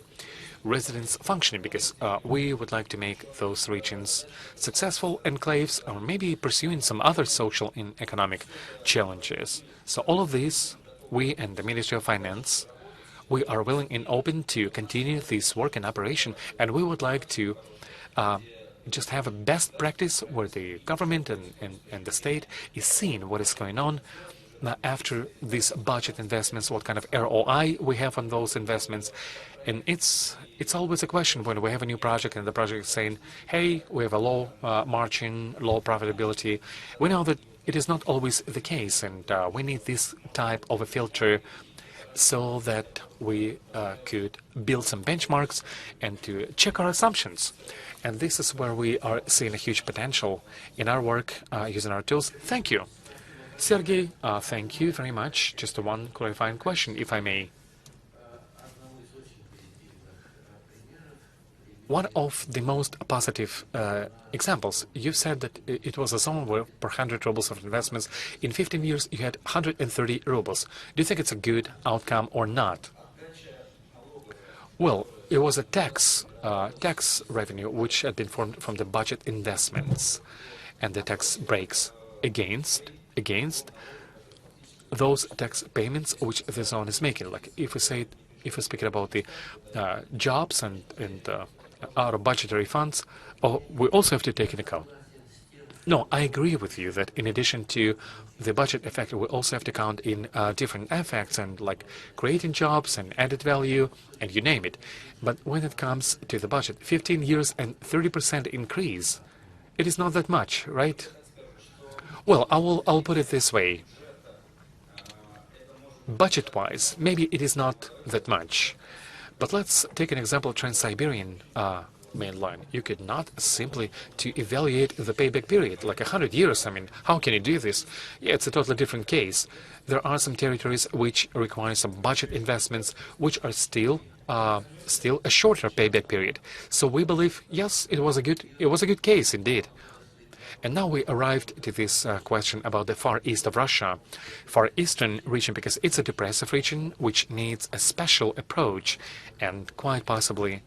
residents' functioning, because we would like to make those regions successful enclaves, or maybe pursuing some other social and economic challenges. So all of these, we and the Ministry of Finance we are willing and open to continue this work and operation, and we would like to just have a best practice where the government and the state is seeing what is going on after these budget investments, what kind of ROI we have on those investments. And it's always a question when we have a new project and the project is saying, hey, we have a low margin, low profitability. We know that it is not always the case, and we need this type of a filter so that we could build some benchmarks and to check our assumptions. And this is where we are seeing a huge potential in our work using our tools. Thank you. Sergey, thank you very much. Just one clarifying question, if I may. One of the most positive examples, you said that it was a zone where per 100 rubles of investments, in 15 years you had 130 rubles. Do you think it's a good outcome or not? Well, it was a tax revenue which had been formed from the budget investments, and the tax breaks against those tax payments which the zone is making. Like if we speak about the jobs and out of budgetary funds, we also have to take into account. No, I agree with you that in addition to the budget effect, we also have to count in different effects and like creating jobs and added value and you name it. But when it comes to the budget, 15 years and 30% increase, it is not that much, right? Well, I'll put it this way. Budget-wise, maybe it is not that much. But let's take an example, Trans-Siberian main line. You could not simply to evaluate the payback period, like 100 years. I mean, how can you do this? Yeah, it's a totally different case. There are some territories which require some budget investments, which are still a shorter payback period. So we believe, yes, it was a good case indeed. And now we arrived to this question about the far east of Russia, far eastern region, because it's a depressive region which needs a special approach, and quite possibly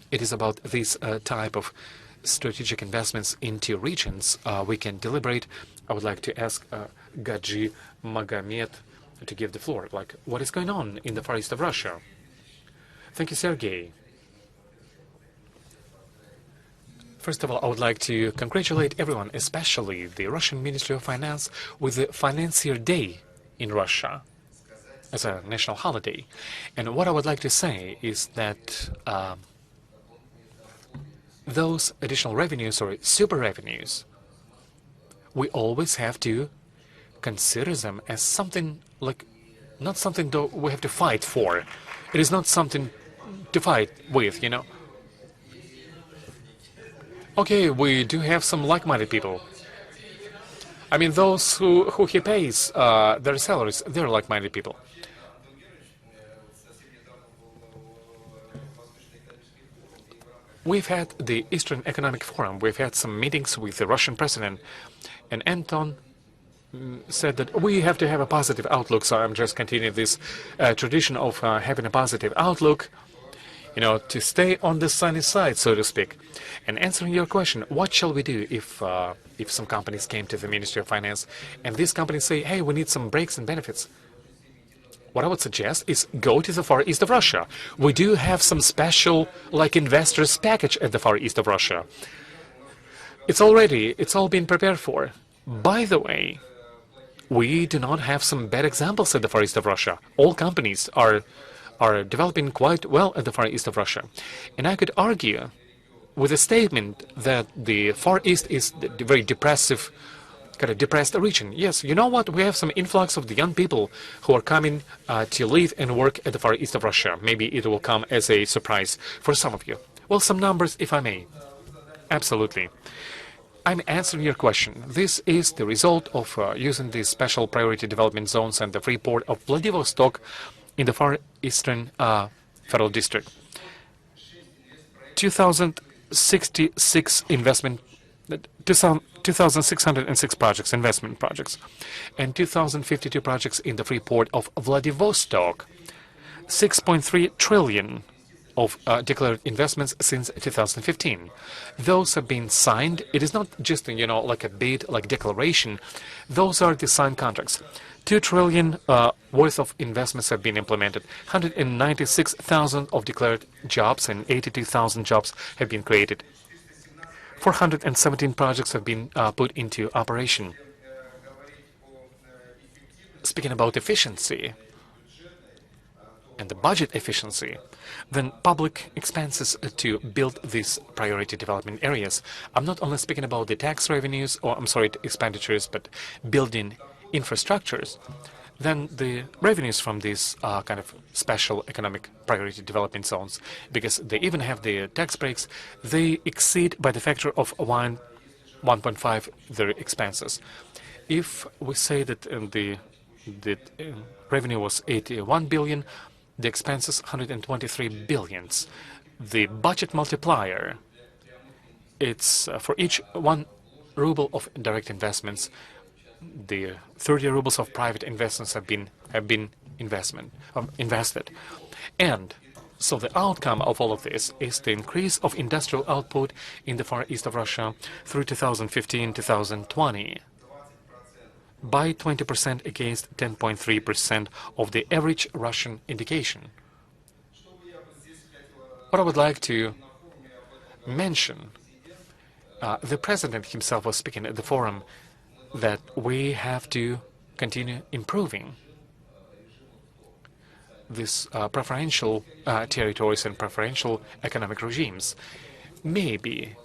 it is about this type of strategic investments into regions we can deliberate. I would like to ask Gaji Magomed to give the floor. Like, what is going on in the far east of Russia? Thank you, Sergey. First of all, I would like to congratulate everyone, especially the Russian Ministry of Finance, with the Financier Day in Russia as a national holiday. And what I would like to say is that those additional revenues or super revenues, we always have to consider them as something like, not something that we have to fight for. It is not something to fight with, you know. Okay, we do have some like-minded people. I mean, those who he pays their salaries, they're like-minded people. We've had the Eastern Economic Forum. We've had some meetings with the Russian president, and Anton said that we have to have a positive outlook. So I'm just continuing this tradition of having a positive outlook, you know, to stay on the sunny side, so to speak. And answering your question, what shall we do if some companies came to the Ministry of Finance and these companies say, hey, we need some breaks and benefits? What I would suggest is go to the far east of Russia. We do have some special, like, investors package at the far east of Russia. It's all been prepared for. By the way, we do not have some bad examples at the far east of Russia. All companies are developing quite well at the far east of Russia. And I could argue with a statement that the Far East is the very depressive, kind of depressed region. Yes, you know what? We have some influx of the young people who are coming to live and work at the Far East of Russia. Maybe it will come as a surprise for some of you. Well, some numbers, if I may. Absolutely. I'm answering your question. This is the result of using these special priority development zones and the free port of Vladivostok in the Far Eastern Federal District. 2,066 investment, 2,606 projects, investment projects, and 2,052 projects in the free port of Vladivostok. 6.3 trillion of declared investments since 2015. Those have been signed. It is not just, you know, like a bid, like declaration. Those are the signed contracts. 2 trillion worth of investments have been implemented. 196,000 of declared jobs and 82,000 jobs have been created. 417 projects have been put into operation. Speaking about efficiency and the budget efficiency, then public expenses to build these priority development areas. I'm not only speaking about the tax revenues, or I'm sorry, expenditures, but building infrastructures. Then the revenues from these kind of special economic priority development zones, because they even have the tax breaks, they exceed by the factor of 1.5 their expenses. If we say that the revenue was 81 billion, the expenses 123 billions. The budget multiplier, it's for each 1 ruble of direct investments, the 30 rubles of private investments have been invested. And so the outcome of all of this is the increase of industrial output in the far east of Russia through 2015-2020 by 20% against 10.3% of the average Russian indication. What I would like to mention, the president himself was speaking at the forum that we have to continue improving these preferential territories and preferential economic regimes. Maybe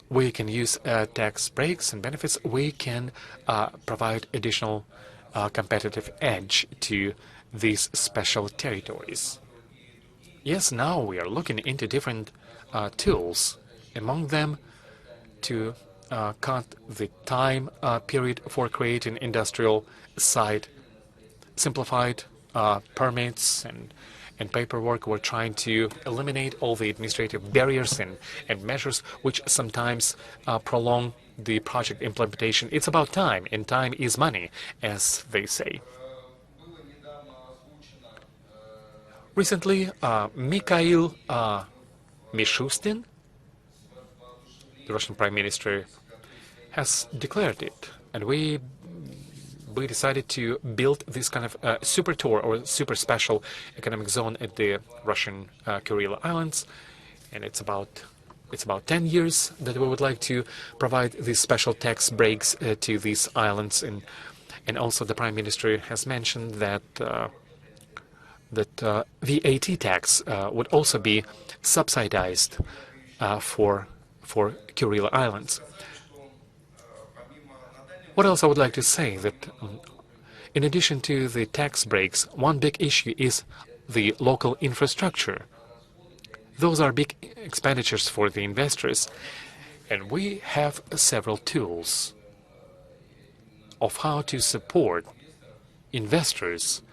we can use tax breaks and benefits. We can provide additional competitive edge to these special territories. Yes, now we are looking into different tools, among them to cut the time period for creating industrial site, simplified permits and paperwork. We're trying to eliminate all the administrative barriers and measures which sometimes prolong the project implementation. It's about time, and time is money, as they say. Recently, Mikhail Mishustin, the Russian Prime Minister, has declared it, and we decided to build this kind of super tour or super special economic zone at the Russian Kuril Islands, and it's about 10 years that we would like to provide these special tax breaks to these islands, and also the Prime Minister has mentioned that VAT tax would also be subsidized for Kuril Islands. What else I would like to say, that in addition to the tax breaks, one big issue is the local infrastructure. Those are big expenditures for the investors, and we have several tools of how to support investors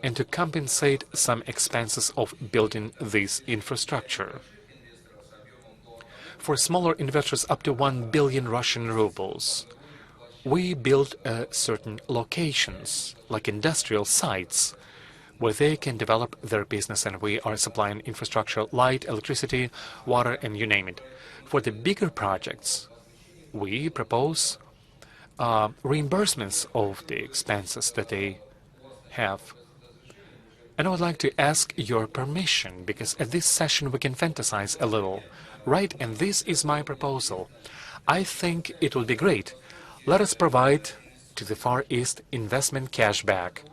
and to compensate some expenses of building this infrastructure. For smaller investors up to 1 billion Russian rubles, we build certain locations, like industrial sites, where they can develop their business, and we are supplying infrastructure, light, electricity, water, and you name it. For the bigger projects, we propose reimbursements of the expenses that they have. And I would like to ask your permission, because at this session we can fantasize a little, right? And this is my proposal. I think it would be great. Let us provide to the Far East investment cashback.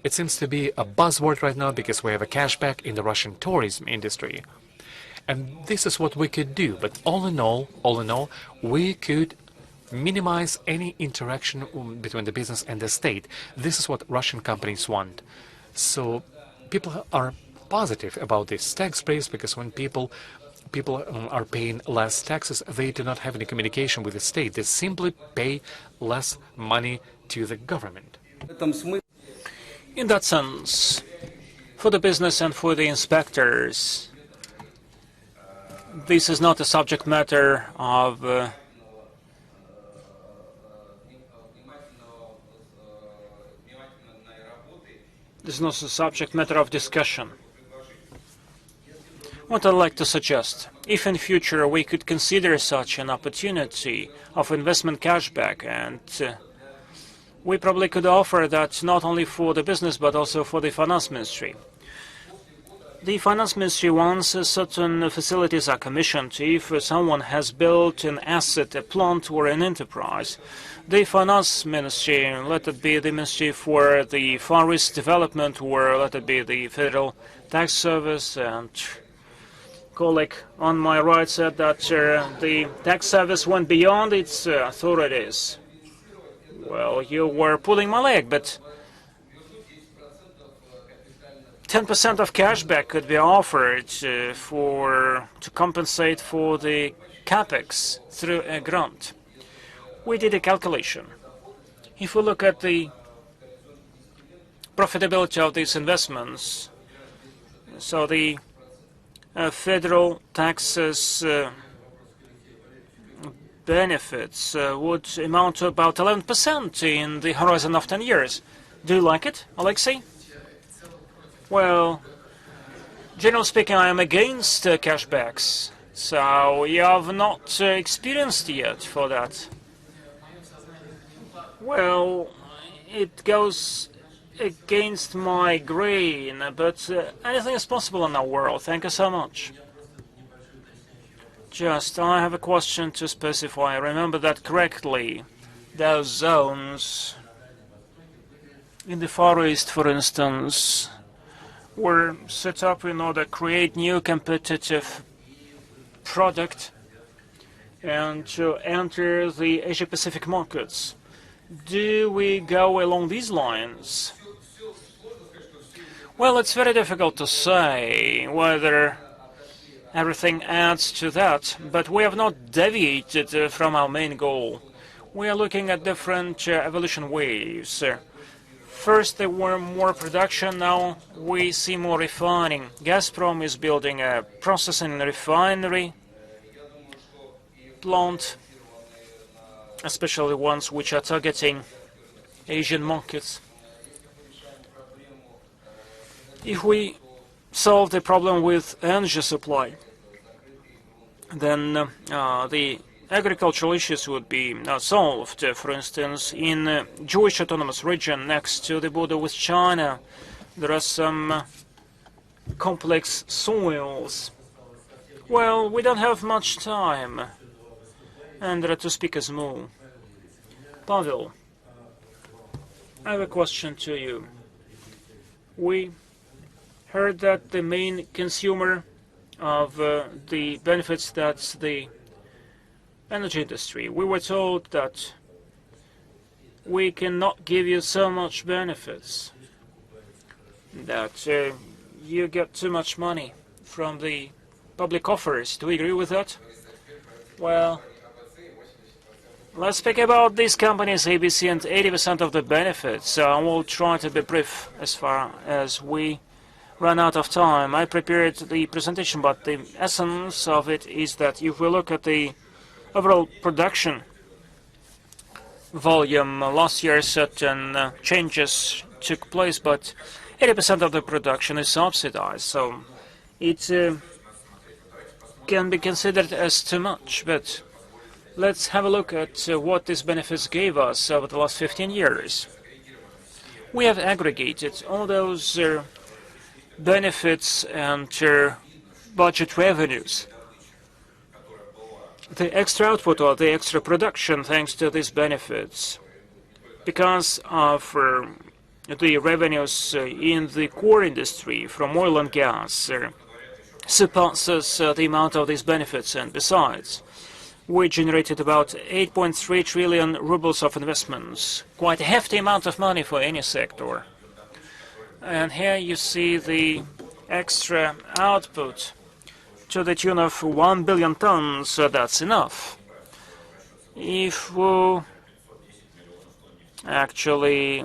It seems to be a buzzword right now because we have a cashback in the Russian tourism industry. And this is what we could do. But all in all, we could minimize any interaction between the business and the state. This is what Russian companies want. So people are positive about this tax breaks, because when people are paying less taxes, they do not have any communication with the state. They simply pay less money to the government. In that sense, for the business and for the inspectors, this is not a subject matter of this is not a subject matter of discussion. What I'd like to suggest, if in future we could consider such an opportunity of investment cashback, and we probably could offer that not only for the business but also for the finance ministry. The finance ministry, once certain facilities are commissioned, if someone has built an asset, a plant or an enterprise, the finance ministry, let it be the Ministry for the Far East Development, or let it be the Federal Tax Service, and colleague on my right said that the tax service went beyond its authorities. Well, you were pulling my leg, but 10% of cashback could be offered to compensate for the capex through a grant. We did a calculation. If we look at the profitability of these investments, so the federal taxes benefits would amount to about 11% in the horizon of 10 years. Do you like it, Alexei? Well, generally speaking, I am against cashbacks, so you have not experienced yet for that. Well, it goes against my grain, but anything is possible in our world. Thank you so much. I have a question to specify. Remember that correctly. Those zones in the Far East, for instance, were set up in order to create new competitive product and to enter the Asia-Pacific markets. Do we go along these lines? Well, it's very difficult to say whether everything adds to that, but we have not deviated from our main goal. We are looking at different evolution waves. First, there were more production. Now we see more refining. Gazprom is building a processing and refinery plant, especially ones which are targeting Asian markets. If we solve the problem with energy supply, then the agricultural issues would be solved. For instance, in Jewish Autonomous Region next to the border with China, there are some complex soils. Well, we don't have much time, and there are two speakers more. Pavel, I have a question to you. We heard that the main consumer of the benefits, that's the energy industry. We were told that we cannot give you so much benefits, that you get too much money from the public offers. Do you agree with that? Well, let's speak about these companies, ABC, and 80% of the benefits. I will try to be brief as far as we run out of time. I prepared the presentation, but the essence of it is that if we look at the overall production volume, last year certain changes took place, but 80% of the production is subsidized, so it can be considered as too much. But let's have a look at what these benefits gave us over the last 15 years. We have aggregated all those benefits and budget revenues. The extra output or the extra production thanks to these benefits, because of the revenues in the core industry from oil and gas, surpasses the amount of these benefits. And besides, we generated about 8.3 trillion rubles of investments, quite a hefty amount of money for any sector. And here you see the extra output to the tune of 1 billion tons, so that's enough. If we actually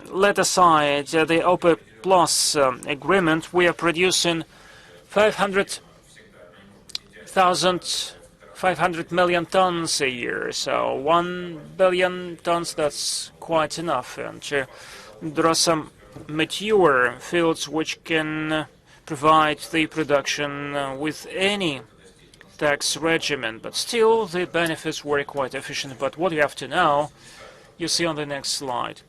let aside the OPEC Plus agreement, we are producing 500 million tons a year, so 1 billion tons, that's quite enough. And there are some mature fields which can provide the production with any tax regimen, but still the benefits were quite efficient. But what you have to know, you see on the next slide.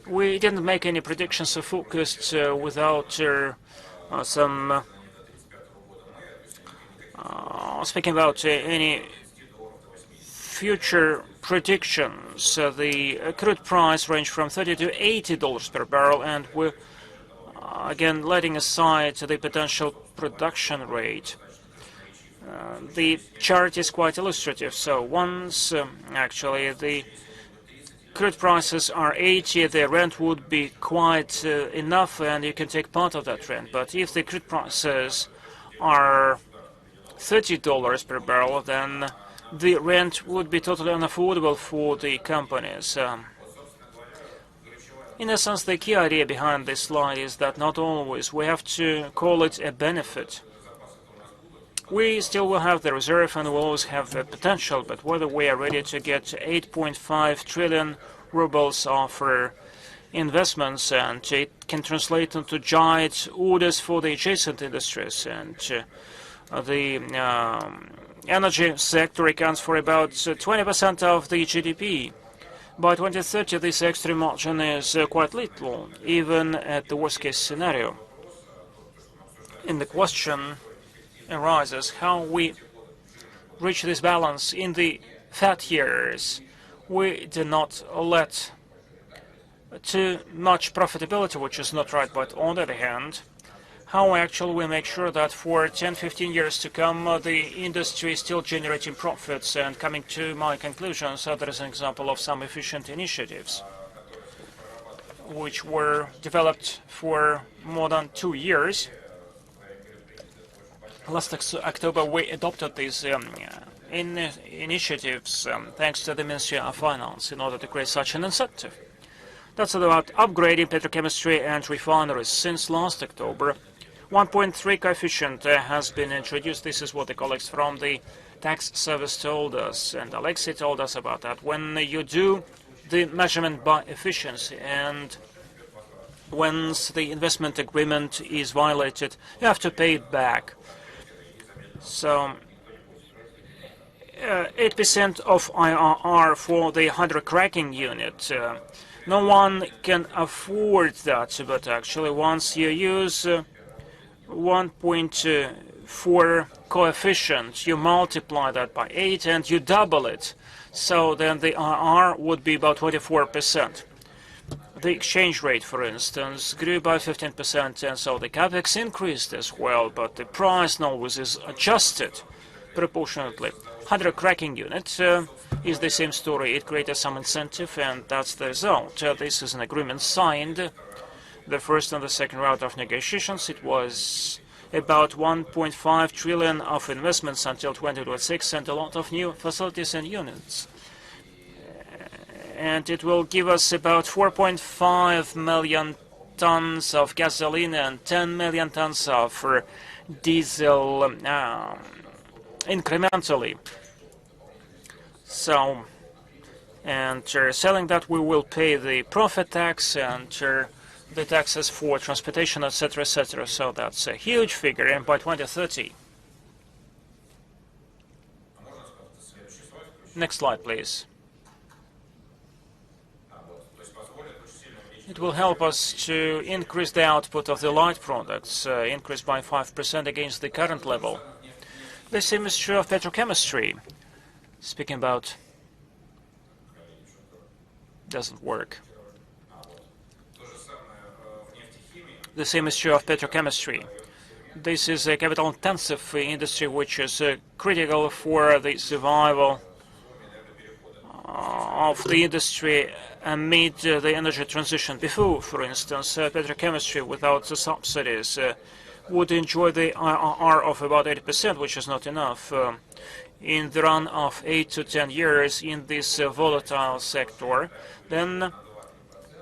We didn't make any predictions or focused without some speaking about any future predictions. The crude price ranged from $30 to $80 per barrel, and we're again letting aside the potential production rate. The chart is quite illustrative. So once actually the crude prices are 80, the rent would be quite enough, and you can take part of that rent. But if the crude prices are $30 per barrel, then the rent would be totally unaffordable for the companies. In essence, the key idea behind this slide is that not always we have to call it a benefit. We still will have the reserve and we'll always have the potential, but whether we are ready to get 8.5 trillion rubles of investments, and it can translate into giant orders for the adjacent industries, and the energy sector accounts for about 20% of the GDP. By 2030, this extra margin is quite little, even at the worst-case scenario. And the question arises how we reach this balance in the fat years. We do not let too much profitability, which is not right, but on the other hand, how actually we make sure that for 10-15 years to come, the industry is still generating profits. And coming to my conclusion, so there is an example of some efficient initiatives which were developed for more than 2 years. Last October, we adopted these initiatives thanks to the Ministry of Finance in order to create such an incentive. That's about upgrading petrochemistry and refineries. Since last October, 1.3 coefficient has been introduced. This is what the colleagues from the tax service told us, and Alexei told us about that. When you do the measurement by efficiency, and once the investment agreement is violated, you have to pay it back. So 8% of IRR for the hydrocracking unit. No one can afford that, but actually once you use 1.4 coefficient, you multiply that by 8 and you double it. So then the IRR would be about 24%. The exchange rate, for instance, grew by 15%, and so the capex increased as well, but the price always is adjusted proportionately. Hydrocracking unit is the same story. It created some incentive, and that's the result. This is an agreement signed, the first and the second round of negotiations. It was about 1.5 trillion of investments until 2026, and a lot of new facilities and units. And it will give us about 4.5 million tons of gasoline and 10 million tons of diesel incrementally. So, and selling that, we will pay the profit tax and the taxes for transportation, etc., etc. So that's a huge figure, and by 2030. Next slide, please. It will help us to increase the output of the light products, increase by 5% against the current level. The same is true of petrochemistry. Speaking about doesn't work. The same is true of petrochemistry. This is a capital-intensive industry which is critical for the survival of the industry amid the energy transition. Before, for instance, petrochemistry without the subsidies would enjoy the IRR of about 80%, which is not enough. In the run of 8 to 10 years in this volatile sector, then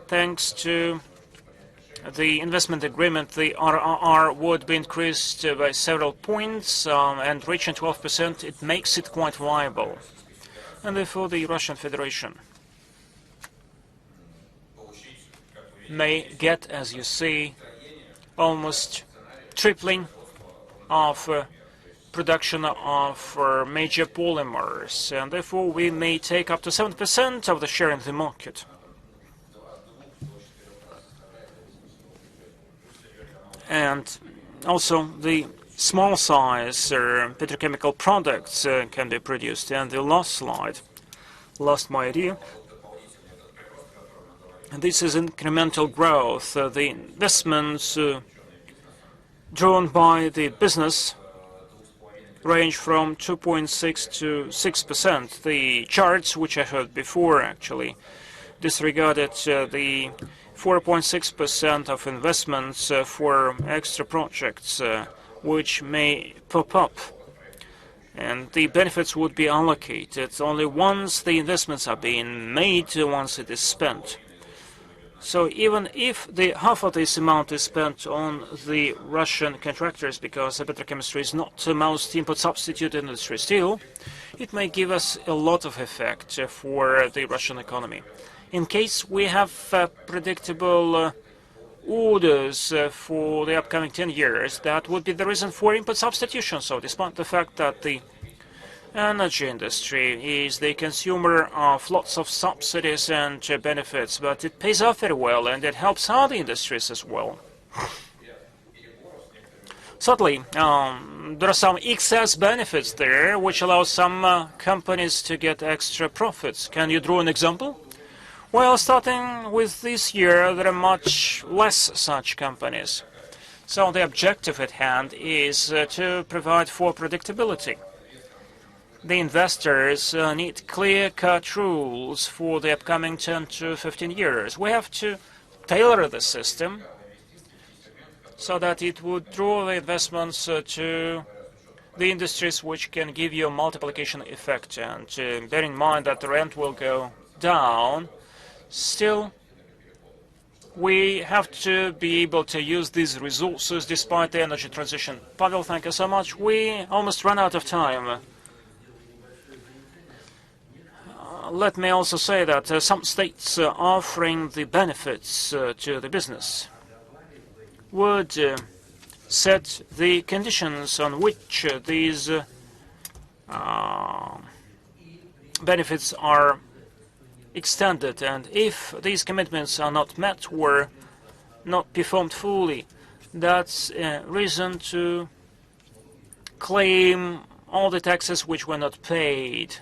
thanks to the investment agreement, the IRR would be increased by several points, and reaching 12%, it makes it quite viable. And therefore the Russian Federation may get, as you see, almost tripling of production of major polymers, and therefore we may take up to 7% of the share in the market. And also the small size petrochemical products can be produced. And the last slide, lost my idea. And this is incremental growth. The investments drawn by the business range from 2.6 to 6%. The charts, which I heard before, actually disregarded the 4.6% of investments for extra projects which may pop up. And the benefits would be allocated only once the investments are being made, once it is spent. So even if half of this amount is spent on the Russian contractors, because the petrochemistry is not the most input substitute industry still, it may give us a lot of effect for the Russian economy. In case we have predictable orders for the upcoming 10 years, that would be the reason for input substitution. So despite the fact that the energy industry is the consumer of lots of subsidies and benefits, but it pays off very well and it helps other industries as well. Sadly, there are some excess benefits there which allow some companies to get extra profits. Can you draw an example? Well, starting with this year, there are much less such companies. So the objective at hand is to provide for predictability. The investors need clear-cut rules for the upcoming 10 to 15 years. We have to tailor the system so that it would draw the investments to the industries which can give you a multiplication effect. And bear in mind that the rent will go down. Still, we have to be able to use these resources despite the energy transition. Pavel, thank you so much. We almost ran out of time. Let me also say that some states offering the benefits to the business would set the conditions on which these benefits are extended, and if these commitments are not met or not performed fully, that's a reason to claim all the taxes which were not paid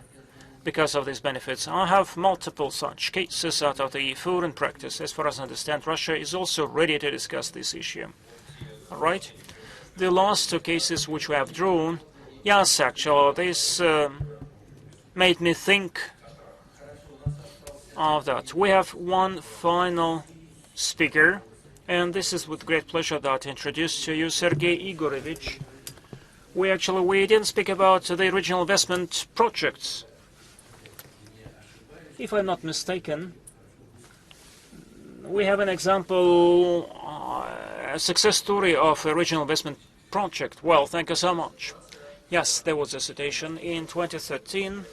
because of these benefits. I have multiple such cases out of the foreign practice. As far as I understand, Russia is also ready to discuss this issue. All right? The last two cases which we have drawn, yes, actually, this made me think of that. We have one final speaker, and this is with great pleasure that I introduce to you Sergei Igorovich. We didn't speak about the regional investment projects. If I'm not mistaken, we have an example, a success story of a regional investment project. Well, thank you so much. Yes, there was a situation in 2013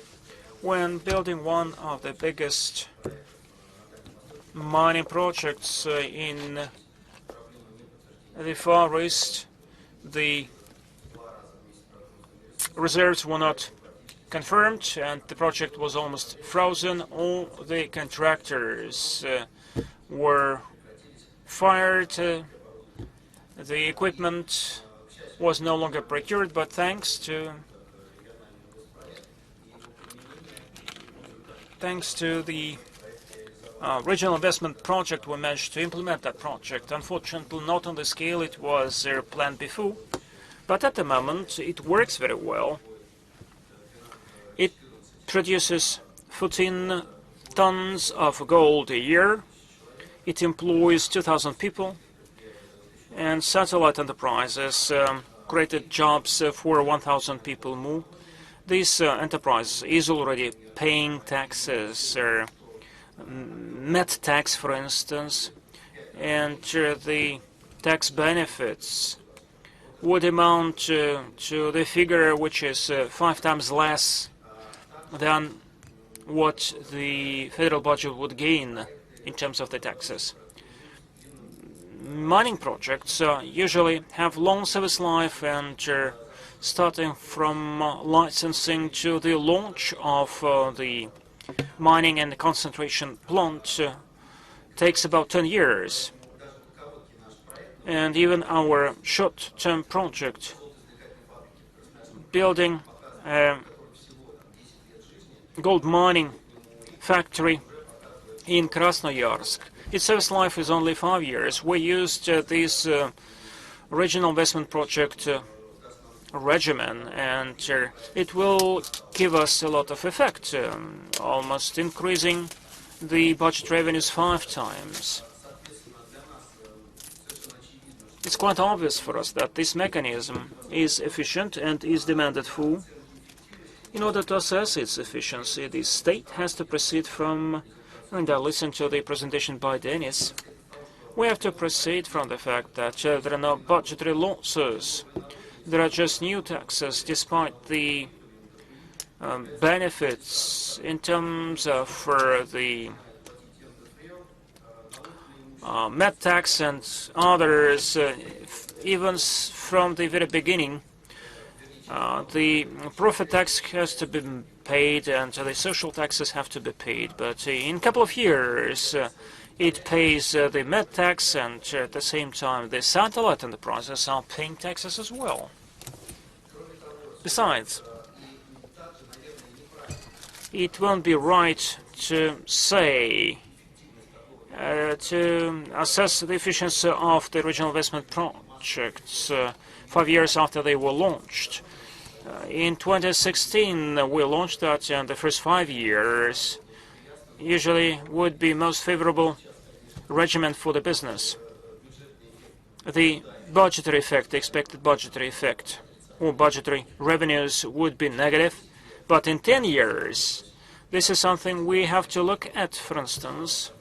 when building one of the biggest mining projects in the Far East. The reserves were not confirmed and the project was almost frozen. All the contractors were fired. The equipment was no longer procured, but thanks to the regional investment project, we managed to implement that project. Unfortunately, not on the scale it was planned before, but at the moment it works very well. It produces 14 tons of gold a year. It employs 2,000 people, and satellite enterprises created jobs for 1,000 people more. This enterprise is already paying taxes, net tax, for instance, and the tax benefits would amount to the figure which is 5 times less than what the federal budget would gain in terms of the taxes. mining projects usually have long service life, and starting from licensing to the launch of the mining and concentration plant takes about 10 years. And even our short-term project, building a gold mining factory in Krasnoyarsk, its service life is only 5 years. We used this regional investment project regimen, and it will give us a lot of effect, almost increasing the budget revenues 5 times. It's quite obvious for us that this mechanism is efficient and is demanded for. In order to assess its efficiency, the state has to proceed from, and I listened to the presentation by Denise, we have to proceed from the fact that there are no budgetary losses. There are just new taxes, despite the benefits in terms of the MET tax and others. Even from the very beginning, the profit tax has to be paid and the social taxes have to be paid. But in a couple of years, it pays the MET tax, and at the same time, the satellite enterprises are paying taxes as well. Besides, it won't be right to say, to assess the efficiency of the regional investment projects 5 years after they were launched. In 2016, we launched that, and the first 5 years usually would be most favorable regimen for the business. The budgetary effect, the expected budgetary effect, or budgetary revenues would be negative, but in 10 years, this is something we have to look at. For instance,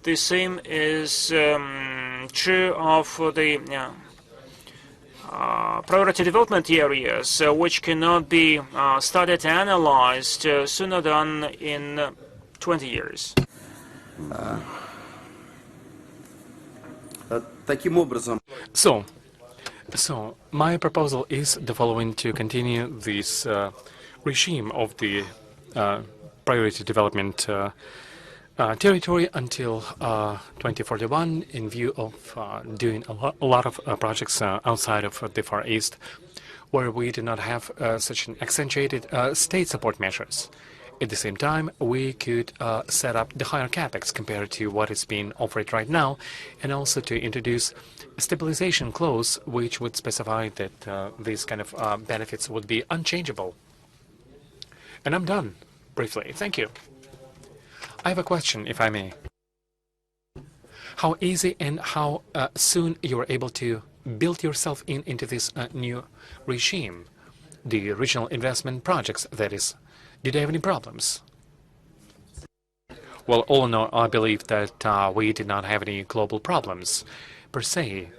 the same is true of the priority development areas, which cannot be studied and analyzed sooner than in 20 years. So my proposal is the following: to continue this regime of the priority development territory until 2041, in view of doing a lot of projects outside of the Far East, where we do not have such an accentuated state support measures. At the same time, we could set up the higher capex compared to what is being offered right now, and also to introduce a stabilization clause which would specify that these kind of benefits would be unchangeable. And I'm done, briefly. Thank you. I have a question, if I may. How easy and how soon you were able to build yourself into this new regime, the regional investment projects, that is? Did you have any problems? Well, all in all, I believe that we did not have any global problems, per se.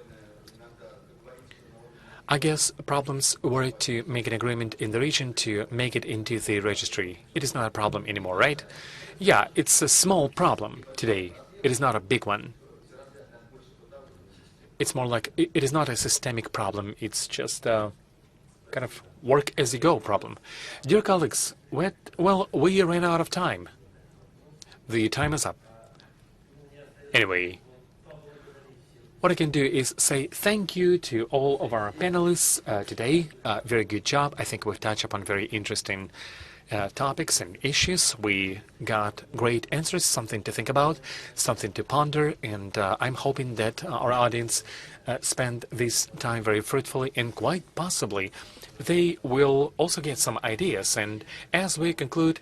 I guess problems were to make an agreement in the region to make it into the registry. It is not a problem anymore, right? Yeah, it's a small problem today. It is not a big one. It's more like, it is not a systemic problem. It's just a kind of work-as-you-go problem. Dear colleagues, well, we ran out of time. The time is up. Anyway, what I can do is say thank you to all of our panelists today. Very good job. I think we've touched upon very interesting topics and issues. We got great answers, something to think about, something to ponder, and I'm hoping that our audience spend this time very fruitfully, and quite possibly they will also get some ideas. And as we conclude,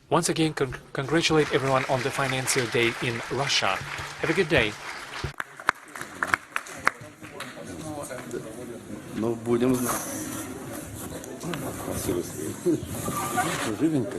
once again, congratulate everyone on the Financial Day in Russia. Have a good day. Ну, будем знать. Живенько.